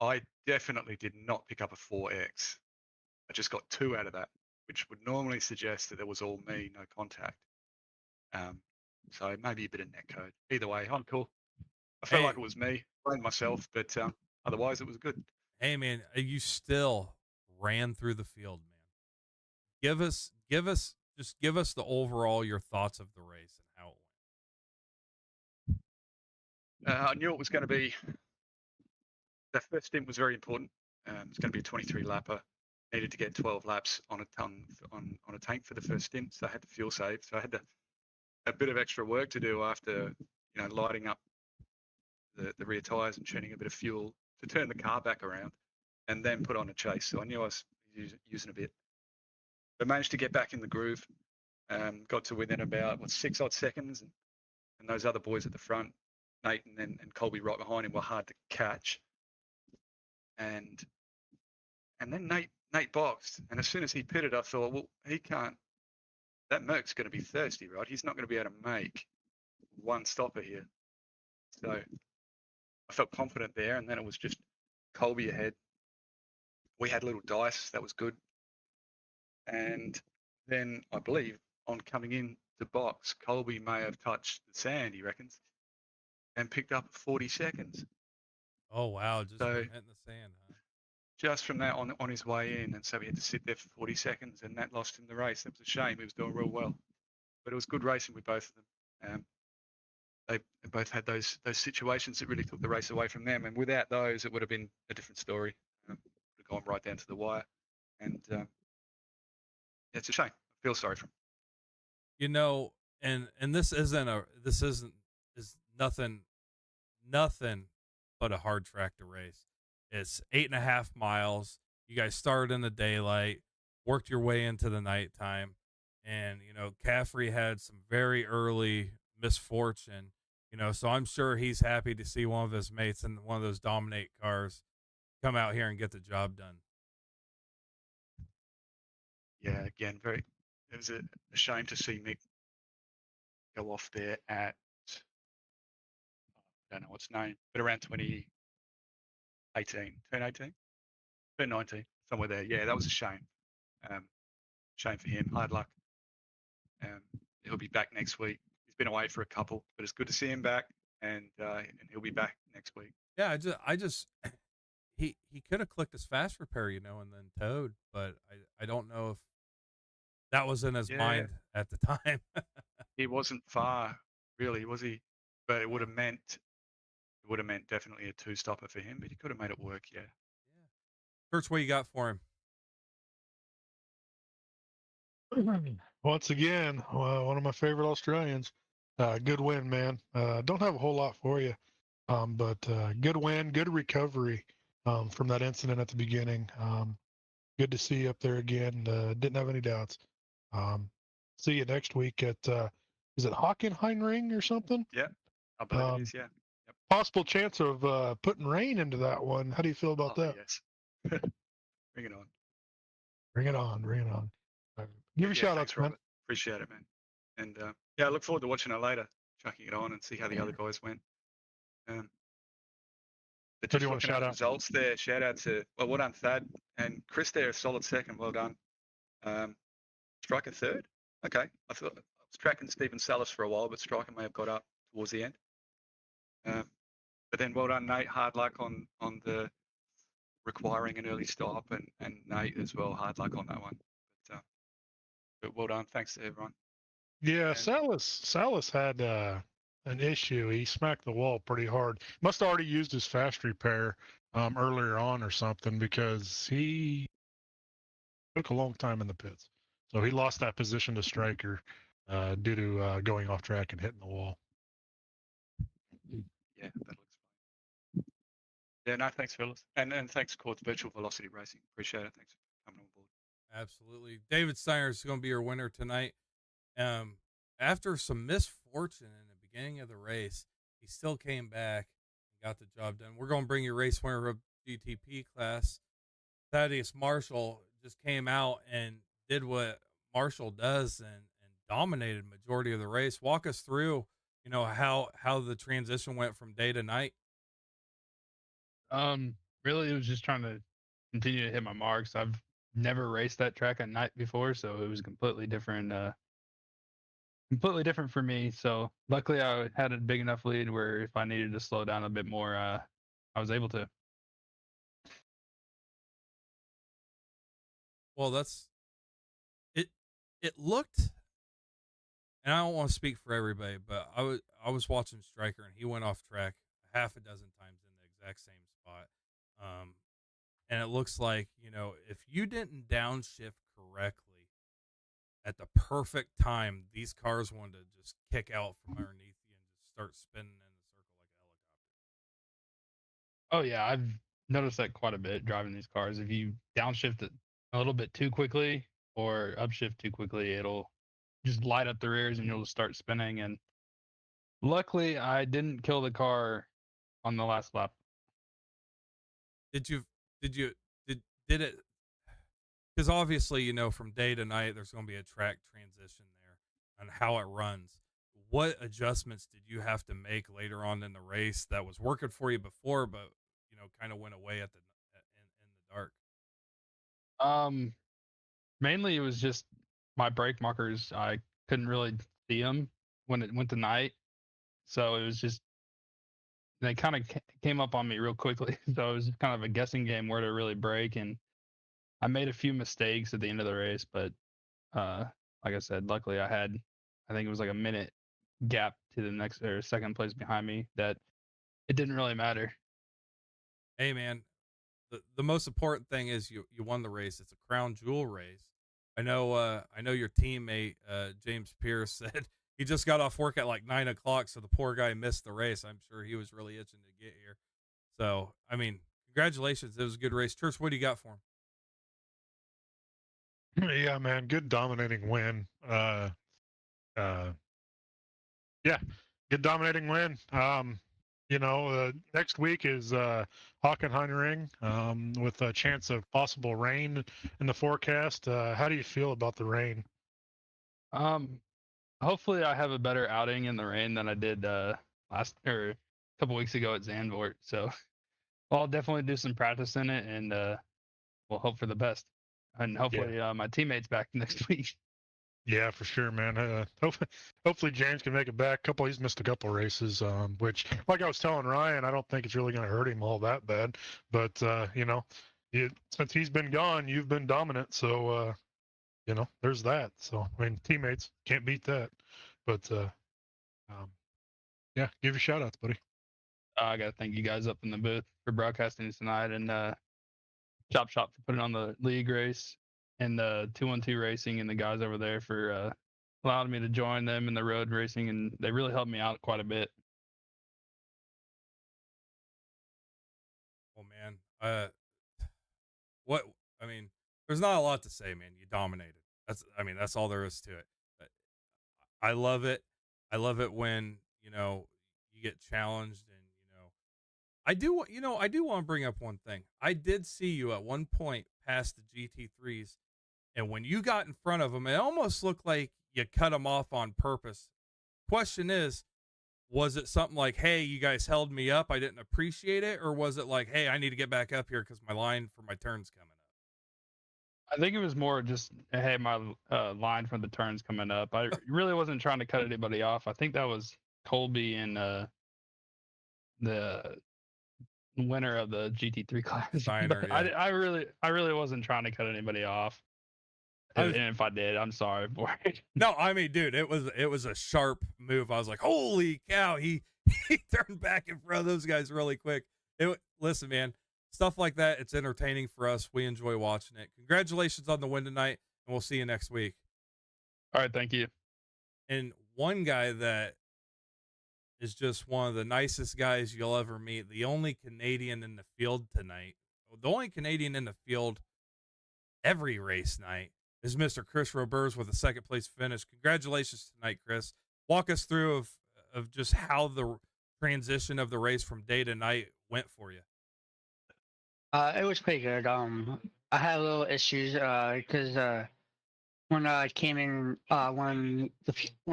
I definitely did not pick up a 4X. I just got 2 out of that, which would normally suggest that it was all me, no contact. So maybe a bit of net code. Either way, I'm cool. I felt like it was me, blamed myself, but otherwise it was good. Hey man, you still ran through the field, man. Give us the overall your thoughts of the race and how it went. I knew it was going to be. The first stint was very important. It's going to be a 23 lapper. Needed to get 12 laps on a tank for the first stint, so I had to fuel save. So I had a bit of extra work to do after lighting up the rear tires and churning a bit of fuel to turn the car back around, and then put on a chase. So I knew I was using a bit, but managed to get back in the groove. Got to within about 6 odd seconds, and those other boys at the front, Nate and Colby right behind him, were hard to catch. And then Nate boxed, and as soon as he pitted, I thought, well, he can't. That Merc's going to be thirsty, right? He's not going to be able to make one stopper here. So I felt confident there, and then it was just Colby ahead. We had little dice, that was good. And then I believe on coming in the box, Colby may have touched the sand, he reckons, and picked up 40 seconds. Oh wow, just hitting the sand, huh? Just from that on his way in, and so he had to sit there for 40 seconds, and that lost him the race. That was a shame. He was doing real well, but it was good racing with both of them. They both had those situations that really took the race away from them, and without those, it would have been a different story. Would have gone right down to the wire, and it's a shame. I feel sorry for him. And this is nothing but a hard track to race. It's 8.5 miles. You guys started in the daylight, worked your way into the nighttime, and Caffrey had some very early misfortune. So I'm sure he's happy to see one of his mates in one of those Dominate cars come out here and get the job done. Yeah, again, it was a shame to see Mick go off there at, I don't know what's name, but around 2018, turn 18, turn 19, somewhere there. Yeah, that was a shame. Shame for him. Hard luck. He'll be back next week. He's been away for a couple, but it's good to see him back, and he'll be back next week. Yeah, I just he could have clicked his fast repair, and then towed, but I don't know if that was in his mind at the time. He wasn't far, really, was he? But it would have meant definitely a 2-stopper for him, but he could have made it work. Yeah. Kurtz, what you got for him? Once again, one of my favorite Australians. Good win, man. Don't have a whole lot for you, but good win, good recovery from that incident at the beginning. Good to see you up there again. Didn't have any doubts. See you next week at, is it Hockenheimring or something? Yeah, I believe it is, yeah. Yep. Possible chance of putting rain into that one. How do you feel about that? Yes. Bring it on. Bring it on. Give a shout out, man. Appreciate it, man. And I look forward to watching it later, chucking it on and see how the other guys went. But do you want to shout out? Results there. Shout out to, well done, Thad. And Chris there, a solid second. Well done. Striker third. Okay. I thought was tracking Stephen Salas for a while, but Striker may have got up towards the end. But then well done, Nate. Hard luck on the requiring an early stop, and Nate as well. Hard luck on that one. But well done. Thanks to everyone. Yeah, And Salas had an issue. He smacked the wall pretty hard. Must have already used his fast repair earlier on or something, because he took a long time in the pits. So he lost that position to Striker due to going off track and hitting the wall. yeah, that looks fine. Yeah, no, thanks, fellas. And thanks, Courts Virtual Velocity Racing. Appreciate it. Thanks for coming on board. Absolutely. David Steiner is going to be your winner tonight. After some misfortune in the beginning of the race, he still came back and got the job done. We're going to bring you race winner of GTP class. Thaddeus Marshall just came out and did what Marshall does and dominated majority of the race. Walk us through, how the transition went from day to night. Really, it was just trying to continue to hit my marks. I've never raced that track at night before, so it was completely different for me. So luckily I had a big enough lead where if I needed to slow down a bit more, I was able to. Well, it looked, and I don't want to speak for everybody, but I was watching Stryker and he went off track a half a dozen times in the exact same spot. And it looks like, if you didn't downshift correctly at the perfect time, these cars wanted to just kick out from underneath you and just start spinning in a circle like a helicopter. Oh yeah, I've noticed that quite a bit driving these cars. If you downshift it a little bit too quickly or upshift too quickly, it'll just light up the rears and you'll start spinning. And luckily, I didn't kill the car on the last lap. Did it? Because obviously, from day to night, there's going to be a track transition there on how it runs. What adjustments did you have to make later on in the race that was working for you before, but kind of went away in the dark? Mainly it was just my brake markers. I couldn't really see them when it went to night, so it was just they kind of came up on me real quickly. So it was kind of a guessing game where to really brake, and I made a few mistakes at the end of the race. But like I said, luckily I think it was like a minute gap to the next or second place behind me that it didn't really matter. Hey man, the most important thing is you won the race. It's a crown jewel race. I know your teammate James Pierce said he just got off work at like 9 o'clock, so the poor guy missed the race. I'm sure he was really itching to get here. So I mean, congratulations, it was a good race. Church, what do you got for him? Yeah, man, good dominating win. Yeah, good dominating win. Next week is Hockenheimring with a chance of possible rain in the forecast. How do you feel about the rain? Hopefully I have a better outing in the rain than I did last or a couple weeks ago at Zandvoort. So I'll definitely do some practice in it, and we'll hope for the best. And hopefully my teammates back next week. Yeah, for sure, man. Hopefully James can make it back. He's missed a couple races, which, like I was telling Ryan, I don't think it's really going to hurt him all that bad. But since he's been gone, you've been dominant. So there's that. So I mean, teammates can't beat that. But yeah, give your shout outs, buddy. I got to thank you guys up in the booth for broadcasting tonight, and ChopShop for putting on the league race, and the 212 Racing and the guys over there for allowing me to join them in the road racing, and they really helped me out quite a bit. Oh man, there's not a lot to say, man. You dominated. That's all there is to it. But I love it. I love it when you get challenged, and I do want to bring up one thing. I did see you at one point past the GT3s, and when you got in front of them, it almost looked like you cut them off on purpose. Question is, was it something like, hey, you guys held me up, I didn't appreciate it? Or was it like, hey, I need to get back up here because my line for my turn's coming I think it was more just, hey, my line from the turns coming up. I really wasn't trying to cut anybody off. I think that was Colby and the winner of the GT3 class. Steiner, But yeah. I really wasn't trying to cut anybody off. And if I did, I'm sorry for it. No, I mean, dude, it was a sharp move. I was like, holy cow, he he turned back in front of those guys really quick. Listen, man, stuff like that, it's entertaining for us. We enjoy watching it. Congratulations on the win tonight, and we'll see you next week. All right, thank you. And one guy that is just one of the nicest guys you'll ever meet, the only Canadian in the field tonight, the only Canadian in the field every race night, is Mr. Chris Roberts with a second place finish. Congratulations tonight, Chris. Walk us through of just how the transition of the race from day to night went for you. It was pretty good. I had a little issues because when I came in, when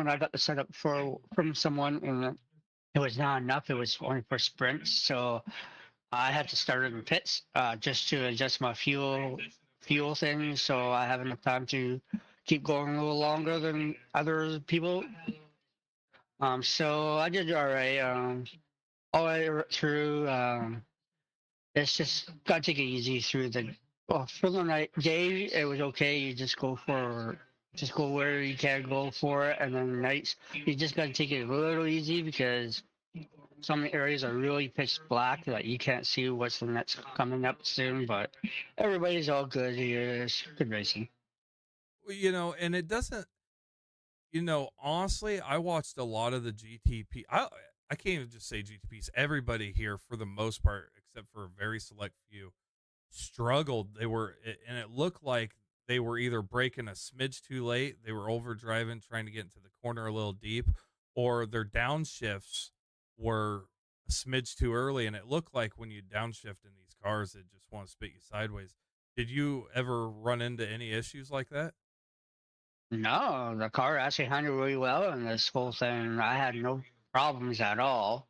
I got the setup from someone, and it was not enough. It was only for sprints, so I had to start in the pits just to adjust my fuel things, so I have enough time to keep going a little longer than other people. So I did all right. All the way through. It's just gotta take it easy through the. Well, for the night day, it was okay. You just go where you can go for it, and then nights you just gotta take it a little easy because some areas are really pitch black that you can't see what's the next coming up soon. But everybody's all good here. It's good racing. Well, and it doesn't, honestly, I watched a lot of the GTP. I can't even just say GTPs. Everybody here, for the most part, except for a very select few, struggled. And it looked like they were either braking a smidge too late, they were overdriving, trying to get into the corner a little deep, or their downshifts were a smidge too early. And it looked like when you downshift in these cars, it just want to spit you sideways. Did you ever run into any issues like that? No, the car actually handled really well, and this whole thing I had no problems at all.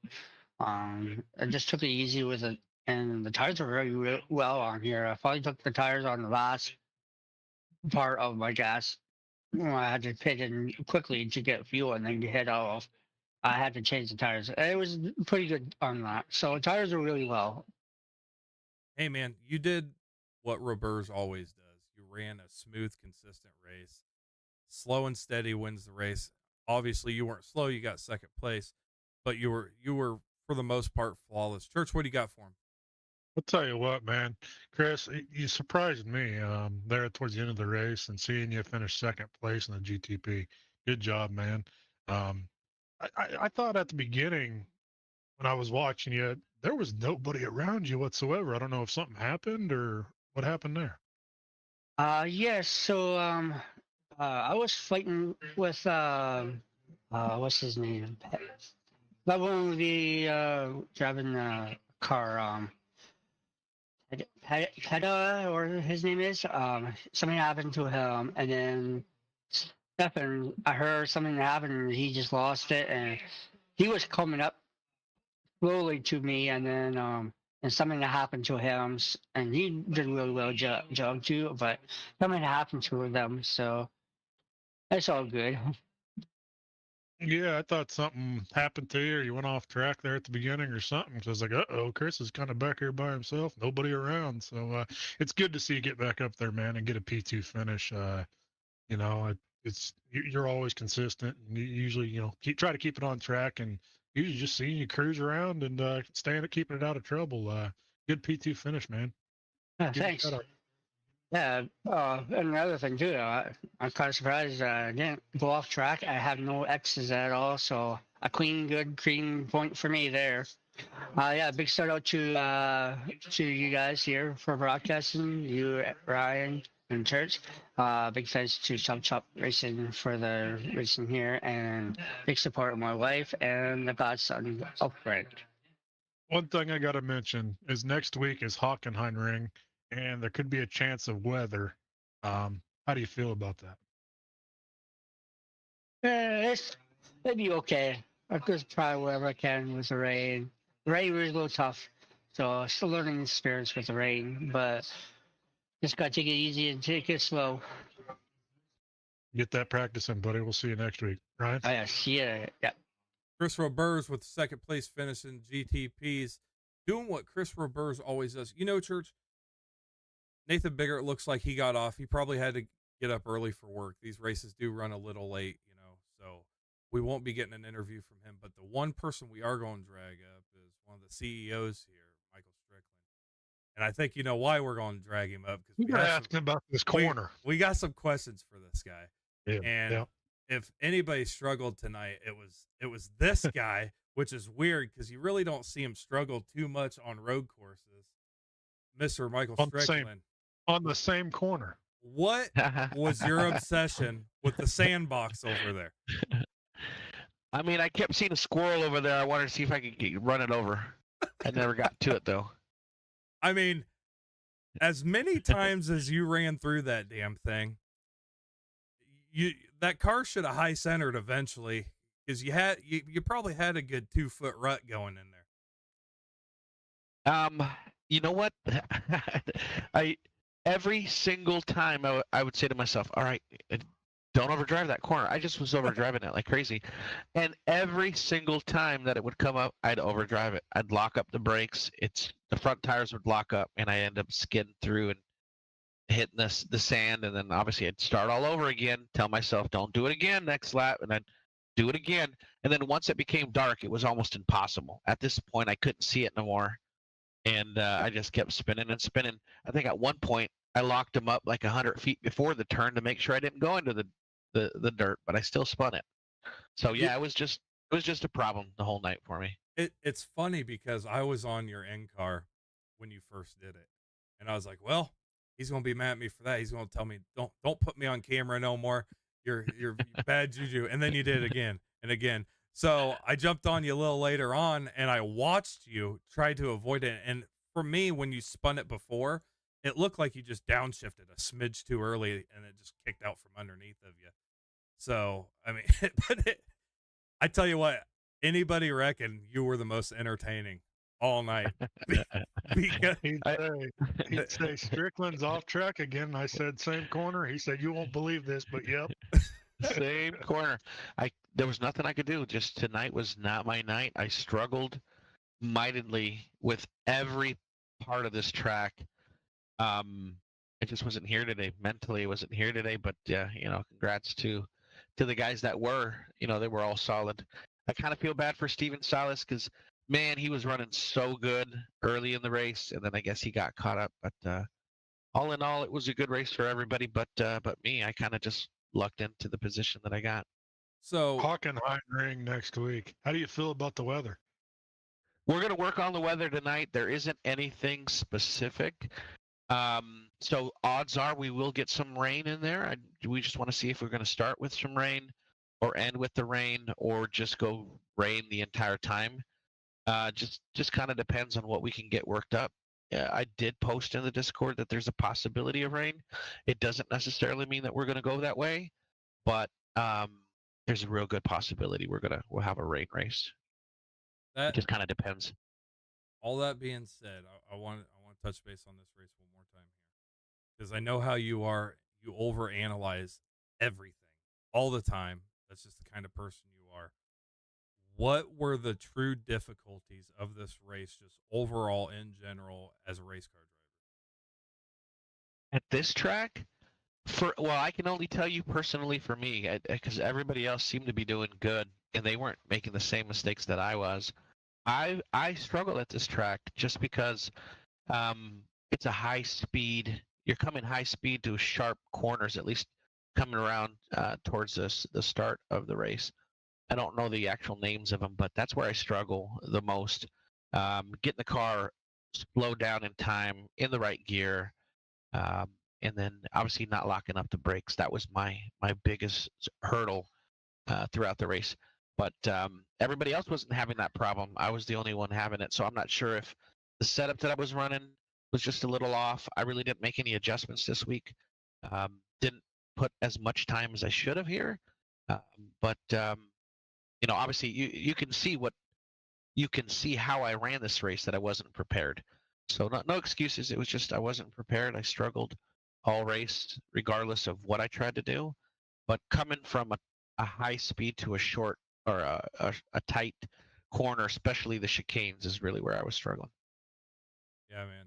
I just took it easy with it, and the tires were very well on here. I finally took the tires on the last part of my gas. I had to pit in quickly to get fuel and then head off. I had to change the tires. It was pretty good on that. So the tires are really well. Hey, man, you did what Roberts always does. You ran a smooth, consistent race. Slow and steady wins the race. Obviously, you weren't slow. You got second place, but you were for the most part flawless. Church, what do you got for him? I'll tell you what, man, Chris, you surprised me there towards the end of the race and seeing you finish second place in the GTP. Good job, man. I thought at the beginning when I was watching you, there was nobody around you whatsoever. I don't know if something happened or what happened there. Yes. So I was fighting with what's his name? That one would be driving the car. Peta, or his name is. Something happened to him, and then Stefan, I heard something happened, and he just lost it, and he was coming up slowly to me, and then and something that happened to him, and he did really well job too, but something happened to them, so it's all good. Yeah, I thought something happened to you or you went off track there at the beginning or something. So I was like, uh-oh, Chris is kind of back here by himself, nobody around. So it's good to see you get back up there, man, and get a P2 finish. You're always consistent, and you usually, try to keep it on track, and usually just seeing you cruise around and keeping it out of trouble. Good P2 finish, man. Thanks. Yeah, and another thing too, I'm kind of surprised I didn't go off track. I have no X's at all, so a clean point for me there. Yeah, big shout out to you guys here for broadcasting, you, Ryan, and Church. Big thanks to ChopShop Racing for the racing here, and big support of my wife and the godson of Frank. One thing I got to mention is next week is Hockenheimring, and there could be a chance of weather. How do you feel about that? It'd be okay. I could try whatever I can with the rain. The rain was a little tough, so still learning experience with the rain, but Just gotta take it easy and take it slow. Get that practice in, buddy. We'll see you next week, Ryan. I see it. Yeah. Chris Roberts with second place finish in GTPs, doing what Chris Roberts always does. You know, Church, Nathan Biggert looks like he got off. He probably had to get up early for work. These races do run a little late, you know, so we won't be getting an interview from him. But the one person we are going to drag up is one of the CEOs here, Michael Strickland. And I think you know why we're going to drag him up, because You gotta ask him about this corner. We got some questions for this guy. Yeah, and if anybody struggled tonight, it was this guy, which is weird because you really don't see him struggle too much on road courses. Mr. Michael Strickland. On the same corner. What was your obsession with the sandbox over there? I mean, I kept seeing a squirrel over there. I wanted to see if I could run it over. I never got to it, though. I mean, as many times as you ran through that damn thing, that car should have high centered eventually, because you probably had a good 2-foot rut going in there. You know what? Every single time I would say to myself, all right, don't overdrive that corner. I just was overdriving it like crazy. And every single time that it would come up, I'd overdrive it. I'd lock up the brakes. The front tires would lock up, and I end up skidding through and hitting the sand. And then obviously I'd start all over again, tell myself, don't do it again next lap, and I'd do it again. And then once it became dark, it was almost impossible. At this point, I couldn't see it no more. And I just kept spinning and spinning. I think at one point I locked them up like 100 feet before the turn to make sure I didn't go into the dirt, but I still spun it. So yeah, it was just a problem the whole night for me. It's funny because I was on your end car when you first did it, and I was like, well, he's gonna be mad at me for that. He's gonna tell me don't put me on camera no more. You're bad juju. And then you did it again and again. So I jumped on you a little later on, and I watched you try to avoid it. And for me, when you spun it before, it looked like you just downshifted a smidge too early, and it just kicked out from underneath of you. So, I mean, I tell you what, anybody reckon you were the most entertaining all night? Because He'd say Strickland's off track again. I said same corner. He said you won't believe this, but yep. Same corner. There was nothing I could do. Just tonight was not my night. I struggled mightily with every part of this track. I just wasn't here today. Mentally, I wasn't here today. But congrats to the guys that were. They were all solid. I kind of feel bad for Steven Salas because, man, he was running so good early in the race, and then I guess he got caught up. But all in all, it was a good race for everybody. But me, I kind of just lucked into the position that I got. So Hockenheimring next week. How do you feel about the weather? We're going to work on the weather tonight. There isn't anything specific. So odds are we will get some rain in there. We just want to see if we're going to start with some rain or end with the rain or just go rain the entire time. Just kind of depends on what we can get worked up. I did post in the Discord that there's a possibility of rain. It doesn't necessarily mean that we're going to go that way, but there's a real good possibility we'll have a rain race. It just kind of depends. All that being said, I want to touch base on this race one more time here, because I know how you are. You overanalyze everything all the time. That's just the kind of person you are. What were the true difficulties of this race, just overall in general, as a race car driver? At this track, I can only tell you personally for me, because everybody else seemed to be doing good, and they weren't making the same mistakes that I was. I struggle at this track just because it's a high speed. You're coming high speed to sharp corners, at least coming around towards the start of the race. I don't know the actual names of them, but that's where I struggle the most. Getting the car slowed down in time, in the right gear, and then obviously not locking up the brakes. That was my biggest hurdle throughout the race. But everybody else wasn't having that problem. I was the only one having it. So I'm not sure if the setup that I was running was just a little off. I really didn't make any adjustments this week. Didn't put as much time as I should have here. But obviously you can see how I ran this race, that I wasn't prepared. So no excuses. It was just I wasn't prepared. I struggled all race, regardless of what I tried to do. But coming from a high speed to a short or a tight corner, especially the chicanes, is really where I was struggling. Yeah, man.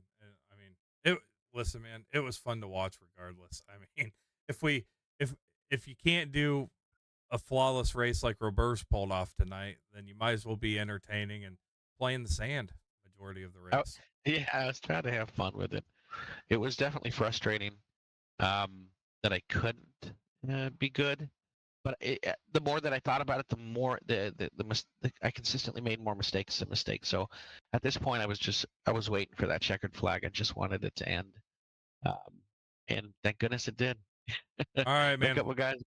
I mean, listen, man, it was fun to watch regardless. I mean, if we if you can't do a flawless race like Roberts pulled off tonight, then you might as well be entertaining and playing the sand majority of the Oh, race. yeah, I was trying to have fun with it. It was definitely frustrating that I couldn't be good. But the more that I thought about it, the more I consistently made more mistakes and mistakes. So at this point, I was waiting for that checkered flag. I just wanted it to end, and thank goodness it did. All right, A man. couple guys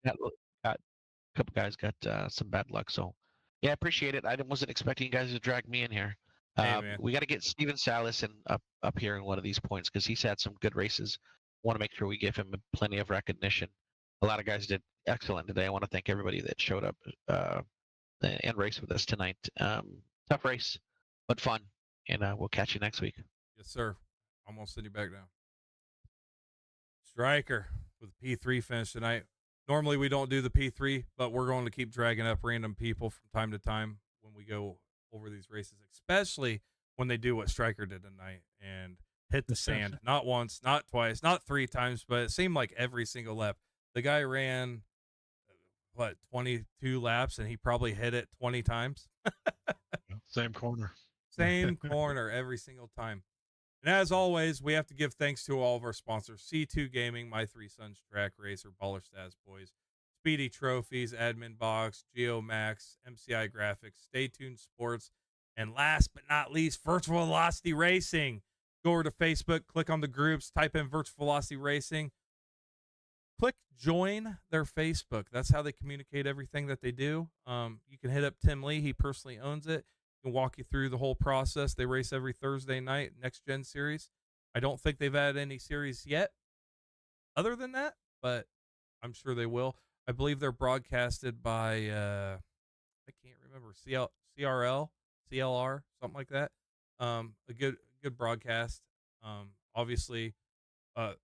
got some bad luck. So yeah, I appreciate it. I wasn't expecting you guys to drag me in here. Hey, man. We got to get Steven Salas up here in one of these points because he's had some good races. Want to make sure we give him plenty of recognition. A lot of guys did excellent today. I want to thank everybody that showed up and raced with us tonight. Tough race, but fun. And we'll catch you next week. Yes, sir. I'm gonna send you back down. Striker with a P3 finish tonight. Normally we don't do the P3, but we're going to keep dragging up random people from time to time when we go over these races, especially when they do what Striker did tonight and hit the sand. Not once, not twice, not 3 times, but it seemed like every single lap. The guy ran, 22 laps, and he probably hit it 20 times. Same corner. Same corner every single time. And as always, we have to give thanks to all of our sponsors: C2 Gaming, My Three Sons Track Racer, Baller Stats Boys, Speedy Trophies, Admin Box, GeoMax, MCI Graphics, Stay Tuned Sports, and last but not least, Virtual Velocity Racing. Go over to Facebook, click on the groups, type in Virtual Velocity Racing, click join their Facebook. That's how they communicate everything that they do. You can hit up Tim Lee. He personally owns it. He can walk you through the whole process. They race every Thursday night, next gen series. I don't think they've had any series yet other than that, but I'm sure they will. I believe they're broadcasted by, I can't remember, CRL, CLR, something like that. A good broadcast. Obviously, I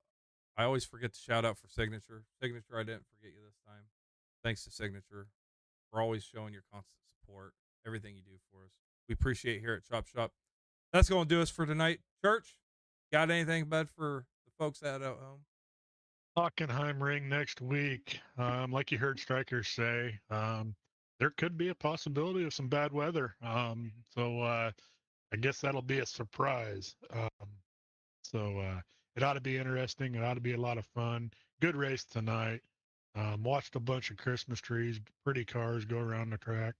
always forget to shout out for Signature. Signature, I didn't forget you this time. Thanks to Signature for always showing your constant support, everything you do for us. We appreciate here at ChopShop. That's going to do us for tonight. Church, got anything, bud, for the folks out at home? Hockenheim ring next week. Like you heard Striker say, there could be a possibility of some bad weather. So I guess that'll be a surprise. So it ought to be interesting. It ought to be a lot of fun. Good race tonight. Watched a bunch of Christmas trees, pretty cars go around the track.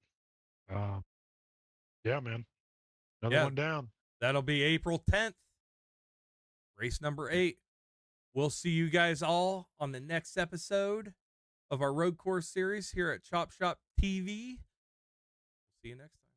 Yeah, man. Another one down. That'll be April 10th. Race number 8. We'll see you guys all on the next episode of our Road Course series here at Chop Shop TV. See you next time.